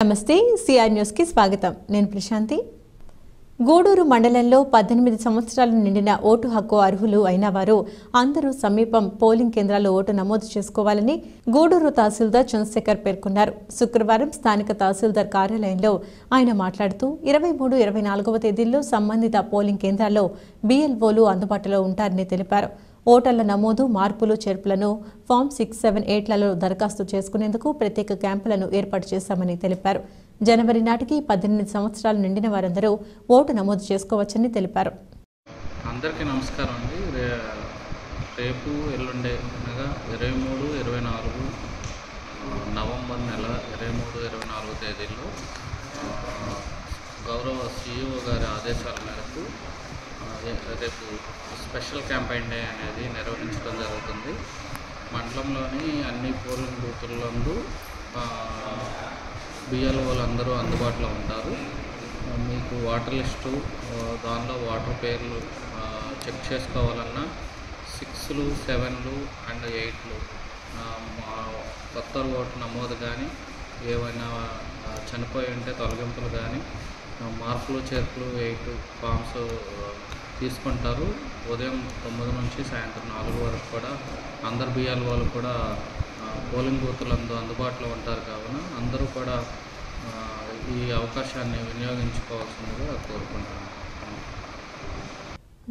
నమస్తే CR news కి స్వాగతం నేను ప్రశాంతి గూడూరు మండలంలో 18 సంవత్సరాలు నిండిన ఓటు హక్కు అర్హులు అయిన వారు అందరూ సమీపం పోలింగ్ కేంద్రాల్లో ఓటు నమోదు చేసుకోవాలని గూడూరు తహసీల్దార్ చంద్రశేఖర్ పేర్కొన్నారు. శుక్రవారం స్థానిక తహసీల్దార్ కార్యాలయంలో ఆయన మాట్లాడుతూ 23, 24వ తేదీల్లో సంబంధిత పోలింగ్ కేంద్రాల్లో BLOలు అందుబాటులో ఉంటారని తెలిపారు. ఓటర్ల నమోదు, మార్పులు, చేర్పులను ఫామ్ 678లలో దరఖాస్తు చేసుకునేందుకు ప్రత్యేక క్యాంపులను ఏర్పాటు చేశామని తెలిపారు. జనవరి నాటికి 18 సంవత్సరాలు నిండిన వారందరూ ఓటు నమోదు చేసుకోవచ్చని తెలిపారు. అందరికీ నమస్కారం అండి. రేపు ఎల్లుండే అనగా 23, 24 నవంబర్ నెల 23, 24 తేదీల్లో గౌరవ CEO గారి ఆదేశాల మేరకు రేపు స్పెషల్ క్యాంపెయిన్ డే అనేది నిర్వహించడం జరుగుతుంది. మండలంలోని అన్ని పోలింగ్ బూతులందు BLOలు అందరూ అందుబాటులో ఉంటారు. మీకు వాటర్ లిస్టు, దానిలో వాటర్ పేర్లు చెక్ చేసుకోవాలన్నా 6లు, 7లు అండ్ 8లు కొత్త ఓటు నమోదు కానీ, ఏవైనా చనిపోయి ఉంటే తొలగింపులు కానీ, మార్పులు, చేర్పులు 8 ఫామ్స్ తీసుకుంటారు. ఉదయం 9 నుంచి సాయంత్రం 4 వరకు కూడా అందరు BLOలు కూడా పోలింగ్ బూతులందు అందుబాటులో ఉంటారు. కావున అందరూ కూడా ఈ అవకాశాన్ని వినియోగించుకోవాల్సిందిగా కోరుకుంటున్నాను.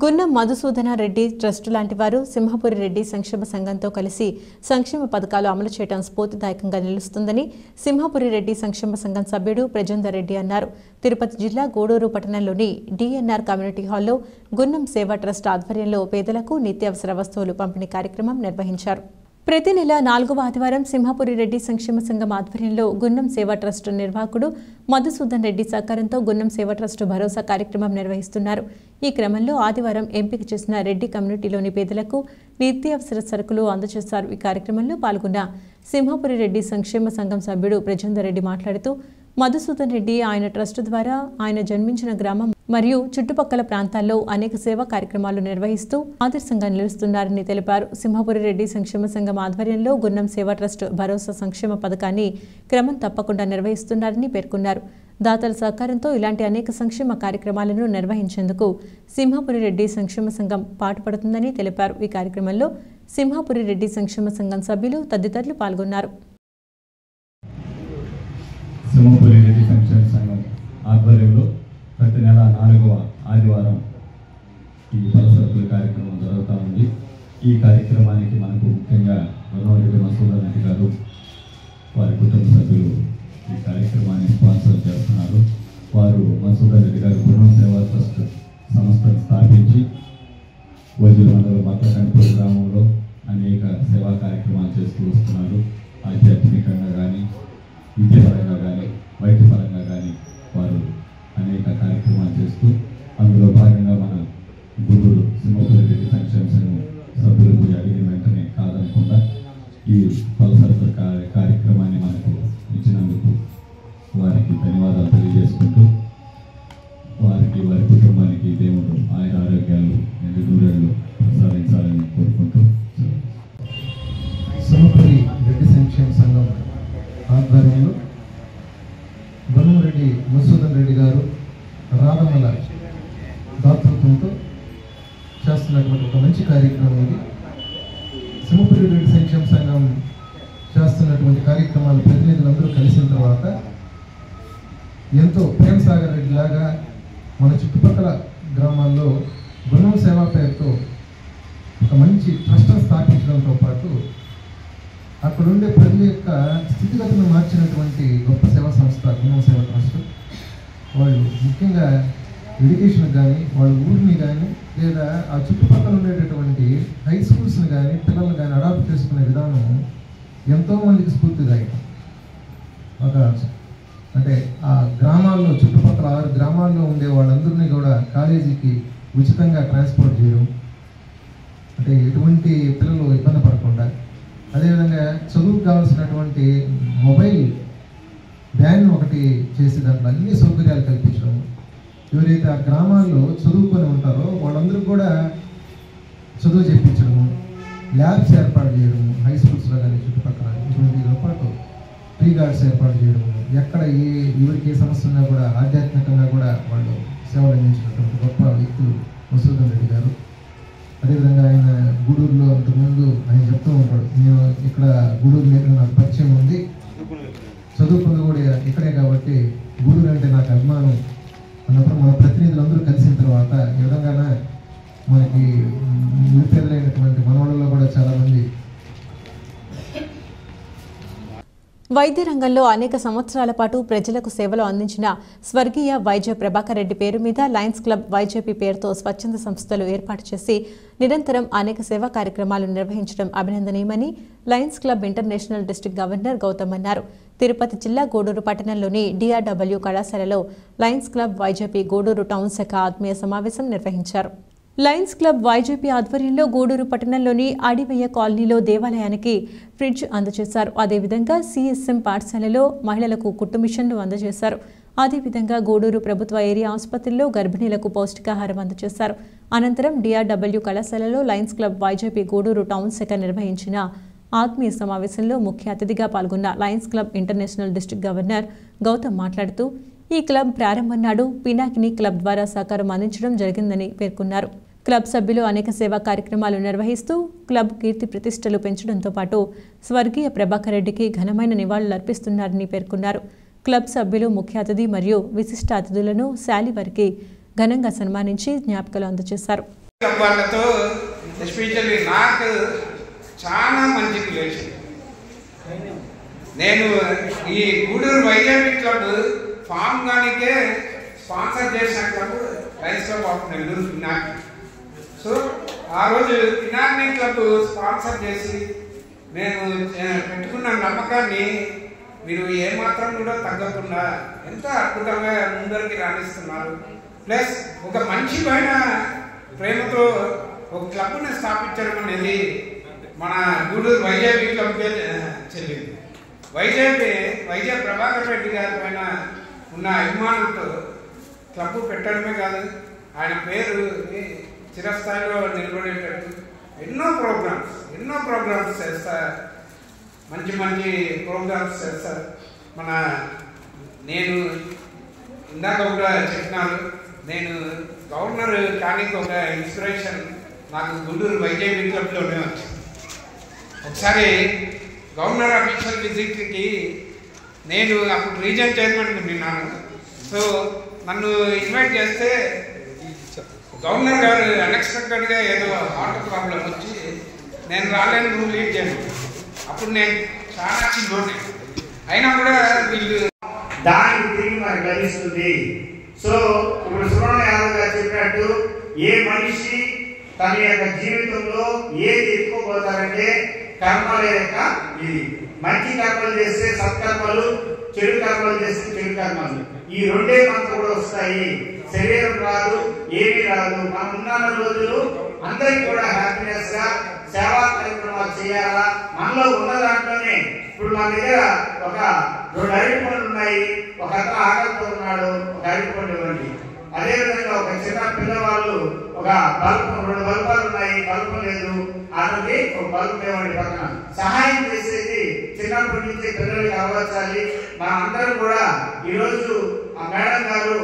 గున్నం మధుసూదన రెడ్డి ట్రస్ట్ లాంటి వారు సింహపురి రెడ్డి సంక్షేమ సంఘంతో కలిసి సంక్షేమ పథకాలు అమలు చేయడం స్ఫూర్తిదాయకంగా నిలుస్తుందని సింహపురి రెడ్డి సంక్షేమ సంఘం సభ్యుడు ప్రజేందర్ రెడ్డి అన్నారు. తిరుపతి జిల్లా గూడూరు పట్టణంలోని DNR కమ్యూనిటీ హాల్లో గున్నం సేవా ట్రస్ట్ ఆధ్వర్యంలో పేదలకు నిత్యావసర వస్తువులు పంపిణీ కార్యక్రమం నిర్వహించారు. ప్రతి నెల 4వ ఆదివారం సింహపురి రెడ్డి సంక్షేమ సంఘం ఆధ్వర్యంలో గున్నం సేవా ట్రస్ట్ నిర్వాహకుడు మధుసూదన్ రెడ్డి సహకారంతో గున్నం సేవా ట్రస్ట్ భరోసా కార్యక్రమం నిర్వహిస్తున్నారు. ఈ క్రమంలో ఆదివారం ఎంపిక చేసిన రెడ్డి కమ్యూనిటీలోని పేదలకు నిత్యావసర సరుకులు అందజేశారు. ఈ కార్యక్రమంలో పాల్గొన్న సింహపురి రెడ్డి సంక్షేమ సంఘం సభ్యుడు ప్రజేందర్ రెడ్డి మాట్లాడుతూ మధుసూదన్ రెడ్డి ఆయన ట్రస్ట్ ద్వారా ఆయన జన్మించిన గ్రామం మరియు చుట్టుపక్కల ప్రాంతాల్లో అనేక సేవా కార్యక్రమాలు నిర్వహిస్తూ ఆదర్శంగా నిలుస్తున్నారని తెలిపారు. సింహపురి రెడ్డి సంక్షేమ సంఘం ఆధ్వర్యంలో గున్నం సేవా ట్రస్ట్ భరోసా సంక్షేమ పథకాన్ని క్రమం తప్పకుండా నిర్వహిస్తున్నారని పేర్కొన్నారు. దాతల సహకారంతో ఇలాంటి అనేక సంక్షేమ కార్యక్రమాలను నిర్వహించేందుకు సింహపురి రెడ్డి సంక్షేమ సంఘం పాటుపడుతుందని తెలిపారు. ఈ కార్యక్రమంలో సింహపురి రెడ్డి సంక్షేమ సంఘం సభ్యులు తదితరులు పాల్గొన్నారు. సింహపురి రెడ్డి సంక్షేమ సంఘం ఆధ్వర్యంలో ప్రతి నెల 4వ ఆదివారం ఈ పలసరుకుల కార్యక్రమం జరుగుతూ ఉంది. ఈ కార్యక్రమానికి మనకు ముఖ్యంగా రెడ్డి మధుసూదన్ రెడ్డి గారు, వారి కుటుంబ సభ్యులు ఈ కార్యక్రమాన్ని స్పాన్సర్ చేస్తున్నారు. వారు మధుసూదన్ రెడ్డి గారు గున్నం సేవా ట్రస్ట్ సంస్థను స్థాపించి వైద్యుల మండలం బత్తకంపూడి గ్రామంలో అనేక సేవా కార్యక్రమాలు చేస్తూ వస్తున్నారు. ఆధ్యాత్మికంగా కానీ, విద్యాపరంగా కానీ, వైద్యపరంగా కానీ వారు అనేక కార్యక్రమాలు చేస్తూ అందులో భాగంగా మన గూడూరు సింహపురి రెడ్డి సంక్షేమ సంఘం సభ్యులకు అడిగిన వెంటనే కాదనకుండా ఈ పలసరుకుల కార్యక్రమాన్ని మనకు ఇచ్చినందుకు వారికి ధన్యవాదాలు తెలియజేసుకుంటూ వారికి, వారి కుటుంబానికి దేవుడు ఆయుర ఆరోగ్యాలు 2 ప్రసాదించాలని కోరుకుంటూ సింహపురి రెడ్డి సంక్షేమ సంఘం ఆధ్వర్యంలో రెడ్డి మధుసూదన్ రెడ్డి గారు రాధమల దాతృత్వంతో చేస్తున్నటువంటి ఒక మంచి కార్యక్రమం ఇది. సింహపురి రెడ్డి సంక్షేమ సంఘం చేస్తున్నటువంటి కార్యక్రమాలు ప్రతినిధులందరూ కలిసిన తర్వాత ఎంతో ప్రేమ్ సాగర్ రెడ్డి లాగా మన చుట్టుపక్కల గ్రామాల్లో గున్నం సేవా పేరుతో ఒక మంచి ట్రస్ట్ను స్థాపించడంతో పాటు అక్కడుండే ప్రజల యొక్క స్థితిగతులను మార్చినటువంటి గొప్ప సేవా సంస్థ గున్నం సేవా ట్రస్ట్. వాళ్ళు ముఖ్యంగా ఎడ్యుకేషన్ కానీ, వాళ్ళ ఊరిని కానీ, లేదా ఆ చుట్టుపక్కల ఉండేటటువంటి హై స్కూల్స్ని కానీ, పిల్లల్ని కానీ అడాప్ట్ చేసుకునే విధానం ఎంతోమందికి స్ఫూర్తిదాయకం. అంటే ఆ గ్రామాల్లో చుట్టుపక్కల 6 గ్రామాల్లో ఉండే వాళ్ళందరినీ కూడా కాలేజీకి ఉచితంగా ట్రాన్స్పోర్ట్ చేయడం, అంటే ఎటువంటి పిల్లలు ఇబ్బంది పడకుండా, అదేవిధంగా చదువుకు కావాల్సినటువంటి మొబైల్ వ్యాన్ ఒకటి చేసి దాంట్లో అన్ని సౌకర్యాలు కల్పించడం, ఎవరైతే ఆ గ్రామాల్లో చదువుకొని ఉంటారో వాళ్ళందరూ కూడా చదువు చెప్పించడము, ల్యాబ్స్ ఏర్పాటు చేయడము, హై స్కూల్స్లో కానీ చుట్టుపక్కల ఇటువంటితో పాటు ట్రీ గార్డ్స్ ఏర్పాటు చేయడము, ఎక్కడ ఎవరికి ఏ సమస్య ఉన్నా కూడా ఆధ్యాత్మికంగా కూడా వాళ్ళు సేవలు అందించినటువంటి గొప్ప వ్యక్తులు మసూదన్ రెడ్డి గారు. అదేవిధంగా ఆయన గూడూరులో అంతకుముందు ఆయన చెప్తూ ఉంటాడు, నేను ఇక్కడ గూడూరు మీద నాకు పరిచయం ఉంది, చదువుకుంది కూడా ఇక్కడే కాబట్టి గూడూరు అంటే నాకు అభిమానం అన్నప్పుడు మన ప్రతినిధులందరూ కలిసిన తర్వాత ఈ విధంగా మనకి నిరుపేదలైనటువంటి మనవాళ్ళలో కూడా చాలామంది వైద్య రంగంలో అనేక సంవత్సరాల పాటు ప్రజలకు సేవలు అందించిన స్వర్గీయ వైద్య ప్రభాకర్ రెడ్డి పేరు మీద లయన్స్ క్లబ్ వైజేపీ పేరుతో స్వచ్ఛంద సంస్థలు ఏర్పాటు చేసి నిరంతరం అనేక సేవా కార్యక్రమాలు నిర్వహించడం అభినందనీయమని Lions club international district governor Gautam అన్నారు. తిరుపతి జిల్లా గూడూరు పట్టణంలోని DRW కళాశాలలో Lions club YJP Gudur town శాఖ ఆత్మీయ సమావేశం నిర్వహించారు. లయన్స్ క్లబ్ వైజేపీ ఆధ్వర్యంలో గూడూరు పట్టణంలోని అడివయ్య కాలనీలో దేవాలయానికి ఫ్రిడ్జ్ అందజేశారు. అదేవిధంగా CSM పాఠశాలలో మహిళలకు కుట్టు మిషన్లు అందజేశారు. అదేవిధంగా గూడూరు ప్రభుత్వ ఏరియా ఆసుపత్రిలో గర్భిణీలకు పౌష్టికాహారం అందజేశారు. అనంతరం DRW కళాశాలలో Lions club YJP Gudur town శాఖ నిర్వహించిన ఆత్మీయ సమావేశంలో ముఖ్య అతిథిగా పాల్గొన్న Lions club international district governor Gautam మాట్లాడుతూ ఈ క్లబ్ ప్రారంభం నాడు పినాకిని క్లబ్ ద్వారా సహకారం అందించడం జరిగిందని పేర్కొన్నారు. క్లబ్ సభ్యులు అనేక సేవా కార్యక్రమాలు నిర్వహిస్తూ క్లబ్ కీర్తి ప్రతిష్టలు పెంచడంతో పాటు స్వర్గీయ ప్రభాకర్ రెడ్డికి ఘనమైన నివాళులు అర్పిస్తున్నారని పేర్కొన్నారు. క్లబ్ సభ్యులు ముఖ్య అతిథి మరియు విశిష్ట అతిథులను శాలి వారికి ఘనంగా సన్మానించి జ్ఞాపికలు అందజేశారు. చాలా మంచి రిలేషన్. నేను ఈ గూడూరు వైజేపీ క్లబ్ ఫామ్ గానికే స్పాన్సర్ చేసిన club lions club of Nellore Pinakini. So ఆ రోజు పినాకిని క్లబ్ స్పాన్సర్ చేసి నేను పెట్టుకున్న నమ్మకాన్ని మీరు ఏమాత్రం కూడా తగ్గకుండా ఎంత అద్భుతంగా ముందరికి రాణిస్తున్నారు. ప్లస్ ఒక మంచి పైన ప్రేమతో ఒక క్లబ్ని స్థాపించడం అనేది మన గూడూరు వైజేపీ క్లబ్కే చెల్లింది. వైజే ప్రభాకర్ రెడ్డి గారి పైన ఉన్న అభిమానంతో క్లబ్ పెట్టడమే కాదు, ఆయన పేరు చిరస్థాయిలో నిలబడేటట్టు ఎన్నో ప్రోగ్రామ్స్ చేస్తారు. మంచి ప్రోగ్రామ్స్ చేస్తారు. నేను ఇందాక కూడా చెప్పినాను, నేను గవర్నర్ కానీ ఒక ఇన్స్పిరేషన్ నాకు గూడూరు వైజేపీ క్లబ్లోనే వచ్చింది. ఒకసారి గవర్నర్ అఫీషియల్ విజిట్కి నేను అప్పుడు రీజన్ చైర్మన్కి విన్నాను. సో నన్ను ఇన్వైట్ చేస్తే గవర్నర్ గారు అన్ఎక్స్పెక్టెడ్గా ఏదో హార్ట్ ప్రాబ్లం వచ్చి నేను రాలేను, నువ్వు లీడ్ చేయను. అప్పుడు నేను చాలా చిన్నోనే అయినా కూడా వీళ్ళు దానికి తిరిగి మనకు లభిస్తుంది. సో ఇప్పుడు సుబ్రహ్మణ్య యాదవ్ గారు చెప్పినట్టు ఏ మనిషి తన యొక్క జీవితంలో ఏది ఎత్తుకోబోతారంటే కర్మల యొక్క ఇది. మంచి కర్మలు చేస్తే సత్కర్మలు, చెడు కర్మలు చేస్తే చెడు కర్మలు. ఈ రెండే మనకు కూడా వస్తాయి. శరీరం రాదు, ఏమీ రాదు. మనం ఉన్న రోజులు అందరికి కూడా హ్యాపీనెస్ గా సేవా కార్యక్రమాలు చేయాలా. మనలో ఉన్న దాంట్లోనే ఇప్పుడు మన దగ్గర ఒక 2 అరటి పండ్లు ఉన్నాయి, ఒక అతను ఆకలితో ఉన్నాడు, ఒక అరటి పండు ఇవ్వండి. అదేవిధంగా ఒక చిన్న పిల్లవాళ్ళు ఒక బల్బు 2 బల్బాలు ఉన్నాయి, బల్బు లేదు, అతనికి ఒక బల్బు ఇవ్వండి. పక్కన సహాయం చేసేది చిన్నప్పటి నుంచి పిల్లలకి అలవర్చాలి. మనం అందరం కూడా ఈరోజు ఆ మేడం గారు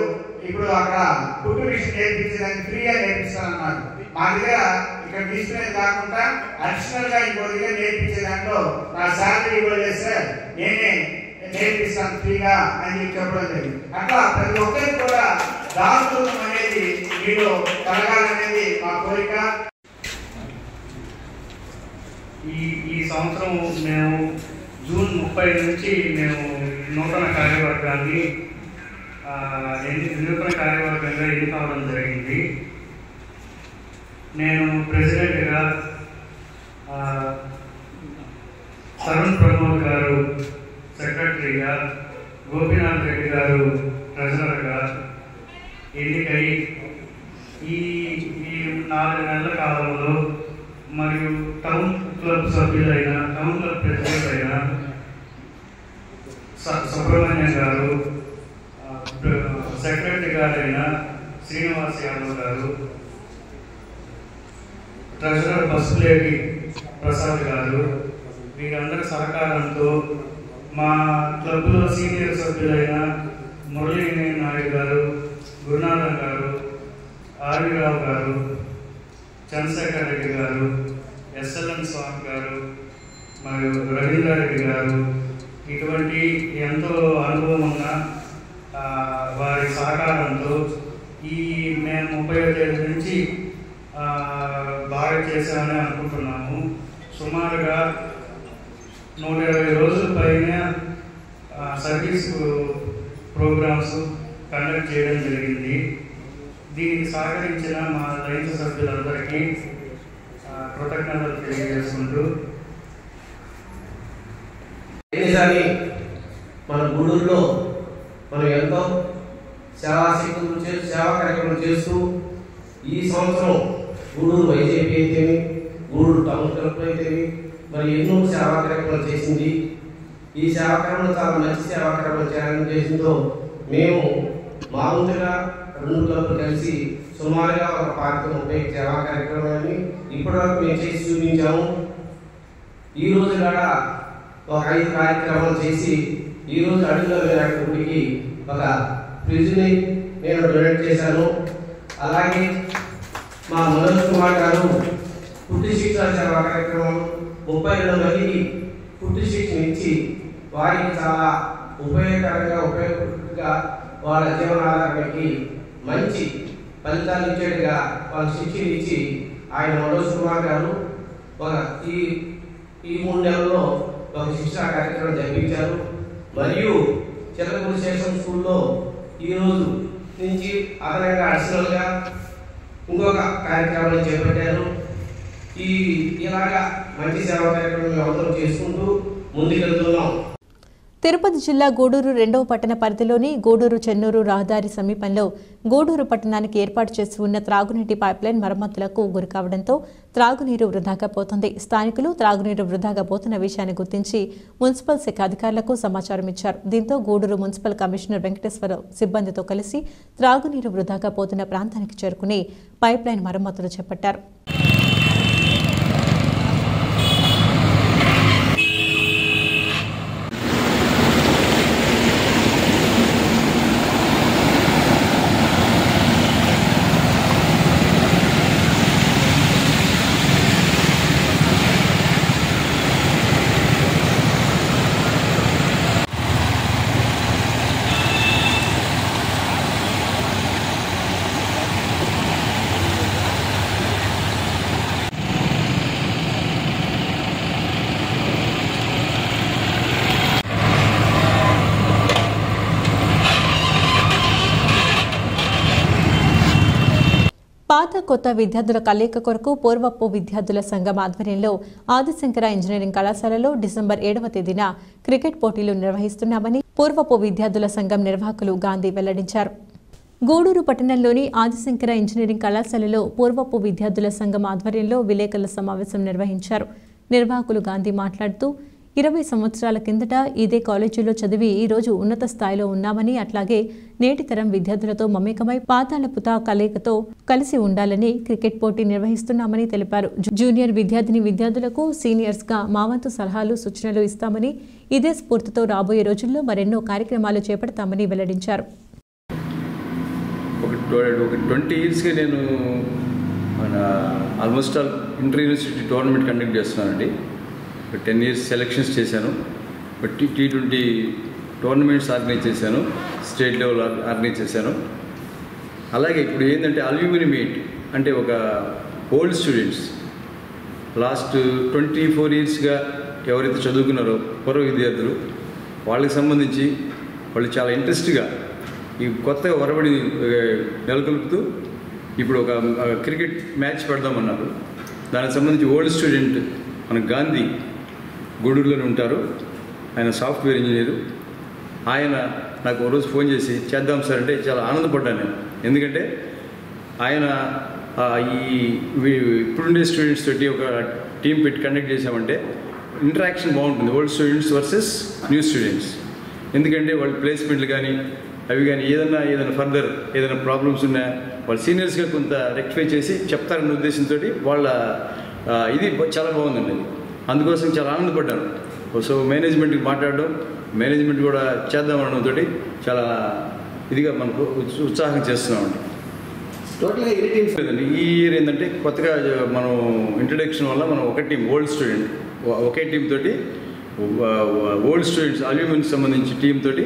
ఇప్పుడు అక్కడ కుట్టు మిషన్ నేర్పించేదానికి ఫ్రీగా నేర్పిస్తానన్నారు. మా దగ్గర ఇక్కడ తీసుకునేది కాకుండా అడిషనల్ గా ఇంకో దగ్గర నేర్పించే దాంట్లో నా శాలరీ ఇవ్వలేదు సార్, నేనే నేర్పిస్తాను ఫ్రీగా అని చెప్పడం జరిగింది. అట్లా ప్రతి ఒక్కరికి కూడా దాతృత్వం అనేది మీలో కలగాలనేది మా కోరిక. ఈ సంవత్సరం మేము జూన్ 30 నుంచి మేము నూతన కార్యవర్గాన్ని కార్యవర్గంగా ఎన్నుకోవడం జరిగింది. నేను ప్రెసిడెంట్గా, తరుణ్ ప్రమోద్ గారు సెక్రటరీగా, గోపీనాథ్ రెడ్డి గారు ట్రెజరర్గా ఎన్నికై ఈ 4 నెలల కాలంలో మరియు టౌన్ క్లబ్ సభ్యులైన, టౌన్ క్లబ్ ప్రెసిడెంట్ అయిన సుబ్రహ్మణ్యం గారు, సెక్రటరీ గారైన శ్రీనివాస్ యాదవ్ గారు, ట్రెజరర్ బస్సులేటి ప్రసాద్ గారు, వీరందరి సహకారంతో మా క్లబ్లో సీనియర్ సభ్యులైన మురళీ నాయుడు గారు, గురునాథన్ గారు, ఆర్వీరావు గారు, చంద్రశేఖర్ రెడ్డి గారు, ఎస్ఎల్ఎన్ స్వామి గారు మరియు రవీంద్రారెడ్డి గారు, ఇటువంటి ఎంతో అనుభవం ఉన్న వారి సహకారంతో మేము 30వ తేదీ నుంచి బాగా చేశామని అనుకుంటున్నాము. సుమారుగా 120 రోజుల పైన సర్వీస్ ప్రోగ్రామ్స్ కండక్ట్ చేయడం జరిగింది. దీనికి సహకరించిన మా లైన్స్ సభ్యులందరికీ కృతజ్ఞతలు తెలియజేసుకుంటూ మన గూడూరులో మనం ఎంతో సేవా కార్యక్రమం చేస్తూ ఈ సంవత్సరం గూడూరు వైజేపీ అయితేమి, గూడూరు టౌన్ క్లబ్ అయితేమి మరి ఎన్నో సేవా కార్యక్రమాలు చేసింది. ఈ సేవా కార్యక్రమాలు చాలా మంచి సేవా కార్యక్రమాలు చేయాలని చేసిందో మేము మామూలుగా 2 క్లబ్లు కలిసి సుమారుగా ఒక 30 సేవా కార్యక్రమాన్ని ఇప్పటివరకు మేము చేసి చూపించాము. ఈరోజు కూడా ఒక 5 కార్యక్రమాలు చేసి ఈరోజు అడుగుల వినాయక గుడికి ఒక ఫ్రిడ్జ్ని నేను డొనేట్ చేశాను. అలాగే మా మనోజ్ కుమార్ గారు పుట్టి శిక్షణ సేవా కార్యక్రమం 32 మందికి పుట్టి శిక్షణ ఇచ్చి వారికి చాలా ఉపయోగకరంగా వాళ్ళ జీవనాధారానికి మంచి ఫలితాలు ఇచ్చేట్టుగా వాళ్ళ శిక్షణ ఇచ్చి ఆయన మనోజ్ కుమార్ గారు ఈ 3 నెలల్లో ఒక శిక్షణ కార్యక్రమం జరిపించారు. మరియు చిలకూరు శేషం స్కూల్లో ఈరోజు నుంచి అదనంగా అడిషనల్గా ఇంకొక కార్యక్రమాన్ని చేపట్టారు. ఇలాగా మంచి సేవా కార్యక్రమం అందరం చేసుకుంటూ ముందుకెళ్తున్నాం. తిరుపతి జిల్లా గూడూరు 2వ పట్టణ పరిధిలోని గూడూరు చెన్నూరు రహదారి సమీపంలో గూడూరు పట్టణానికి ఏర్పాటు చేసి ఉన్న త్రాగునీటి పైప్లైన్ మరమ్మతులకు గురికావడంతో త్రాగునీరు వృధాగా పోతుంది. స్థానికులు త్రాగునీరు వృధాగా పోతున్న విషయాన్ని గుర్తించి మున్సిపల్ శాఖ అధికారులకు సమాచారం ఇచ్చారు. దీంతో గూడూరు మున్సిపల్ కమిషనర్ వెంకటేశ్వరరావు సిబ్బందితో కలిసి త్రాగునీరు వృధాగా పోతున్న ప్రాంతానికి చేరుకుని పైప్లైన్ మరమ్మతులు చేపట్టారు. పాత కొత్త విద్యార్థుల కలయిక కొరకు పూర్వపు విద్యార్థుల సంఘం ఆధ్వర్యంలో ఆదిశంకర ఇంజనీరింగ్ కళాశాలలో డిసెంబర్ 7వ తేదీన క్రికెట్ పోటీలు నిర్వహిస్తున్నామని పూర్వపు విద్యార్థుల సంఘం నిర్వాహకులు గాంధీ వెల్లడించారు. గూడూరు పట్టణంలోని ఆదిశంకర ఇంజనీరింగ్ కళాశాలలో పూర్వపు విద్యార్థుల సంఘం ఆధ్వర్యంలో విలేకరుల సమావేశం నిర్వహించారు. నిర్వాహకులు గాంధీ మాట్లాడుతూ 20 సంవత్సరాల కిందట ఇదే కాలేజీలో చదివి ఈ రోజు ఉన్నత స్థాయిలో ఉన్నామని, అట్లాగే నేటి తరం విద్యార్థులతో మమేకమై పాతాళపుత కలయికతో కలిసి ఉండాలని క్రికెట్ పోటీ నిర్వహిస్తున్నామని తెలిపారు. జూనియర్ విద్యార్థులకు సీనియర్స్ గా మా వంతు సలహాలు సూచనలు ఇస్తామని, ఇదే స్ఫూర్తితో రాబోయే రోజుల్లో మరెన్నో కార్యక్రమాలు చేపడతామని వెల్లడించారు. ఒక 20 ఇయర్స్గా నేను మన almost all inter university tournament conduct చేస్తున్నానండి. 10 ఇయర్స్ సెలక్షన్స్ చేశాను. T20 టోర్నమెంట్స్ ఆర్గనైజ్ చేశాను, స్టేట్ లెవెల్ ఆర్గనైజ్ చేశాను. అలాగే ఇప్పుడు ఏంటంటే అల్యూమిని మీట్ అంటే ఒక ఓల్డ్ స్టూడెంట్స్ లాస్ట్ 24 ఇయర్స్గా ఎవరైతే చదువుకున్నారో పూర్వ విద్యార్థులు వాళ్ళకి సంబంధించి వాళ్ళు చాలా ఇంట్రెస్ట్గా ఈ కొత్తగా ఒరబడి నెలకొల్పుతూ ఇప్పుడు ఒక క్రికెట్ మ్యాచ్ పెడదామన్నారు. దానికి సంబంధించి ఓల్డ్ స్టూడెంట్ మన గాంధీ గూడూరులోనే ఉంటారు. ఆయన సాఫ్ట్వేర్ ఇంజనీరు. ఆయన నాకు ఒక రోజు ఫోన్ చేసి చేద్దాం సార్ అంటే చాలా ఆనందపడ్డాను నేను. ఎందుకంటే ఆయన ఇప్పుడుండే స్టూడెంట్స్ తోటి ఒక టీం పెట్టి కండక్ట్ చేసామంటే ఇంటరాక్షన్ బాగుంటుంది, old students versus new students. ఎందుకంటే వాళ్ళ ప్లేస్మెంట్లు కానీ అవి కానీ ఏదైనా ఫర్దర్ ఏదైనా ప్రాబ్లమ్స్ ఉన్నా వాళ్ళు సీనియర్స్గా కొంత రెక్టిఫై చేసి చెప్తారన్న ఉద్దేశంతో వాళ్ళ ఇది చాలా బాగుందండి. అందుకోసం చాలా ఆనందపడ్డాను. సో మేనేజ్మెంట్కి మాట్లాడడం, మేనేజ్మెంట్ కూడా చేద్దామనడంతో చాలా ఇదిగా మనకు ఉత్సాహం చేస్తున్నామండి. టోటల్గా ఎన్ని టీమ్స్ లేదండి, ఈ ఇయర్ ఏంటంటే కొత్తగా మనం ఇంట్రడక్షన్ వల్ల మనం ఒక టీం ఓల్డ్ స్టూడెంట్ ఒకే టీం తోటి ఓల్డ్ స్టూడెంట్స్ అల్యూమినియం సంబంధించి టీం తోటి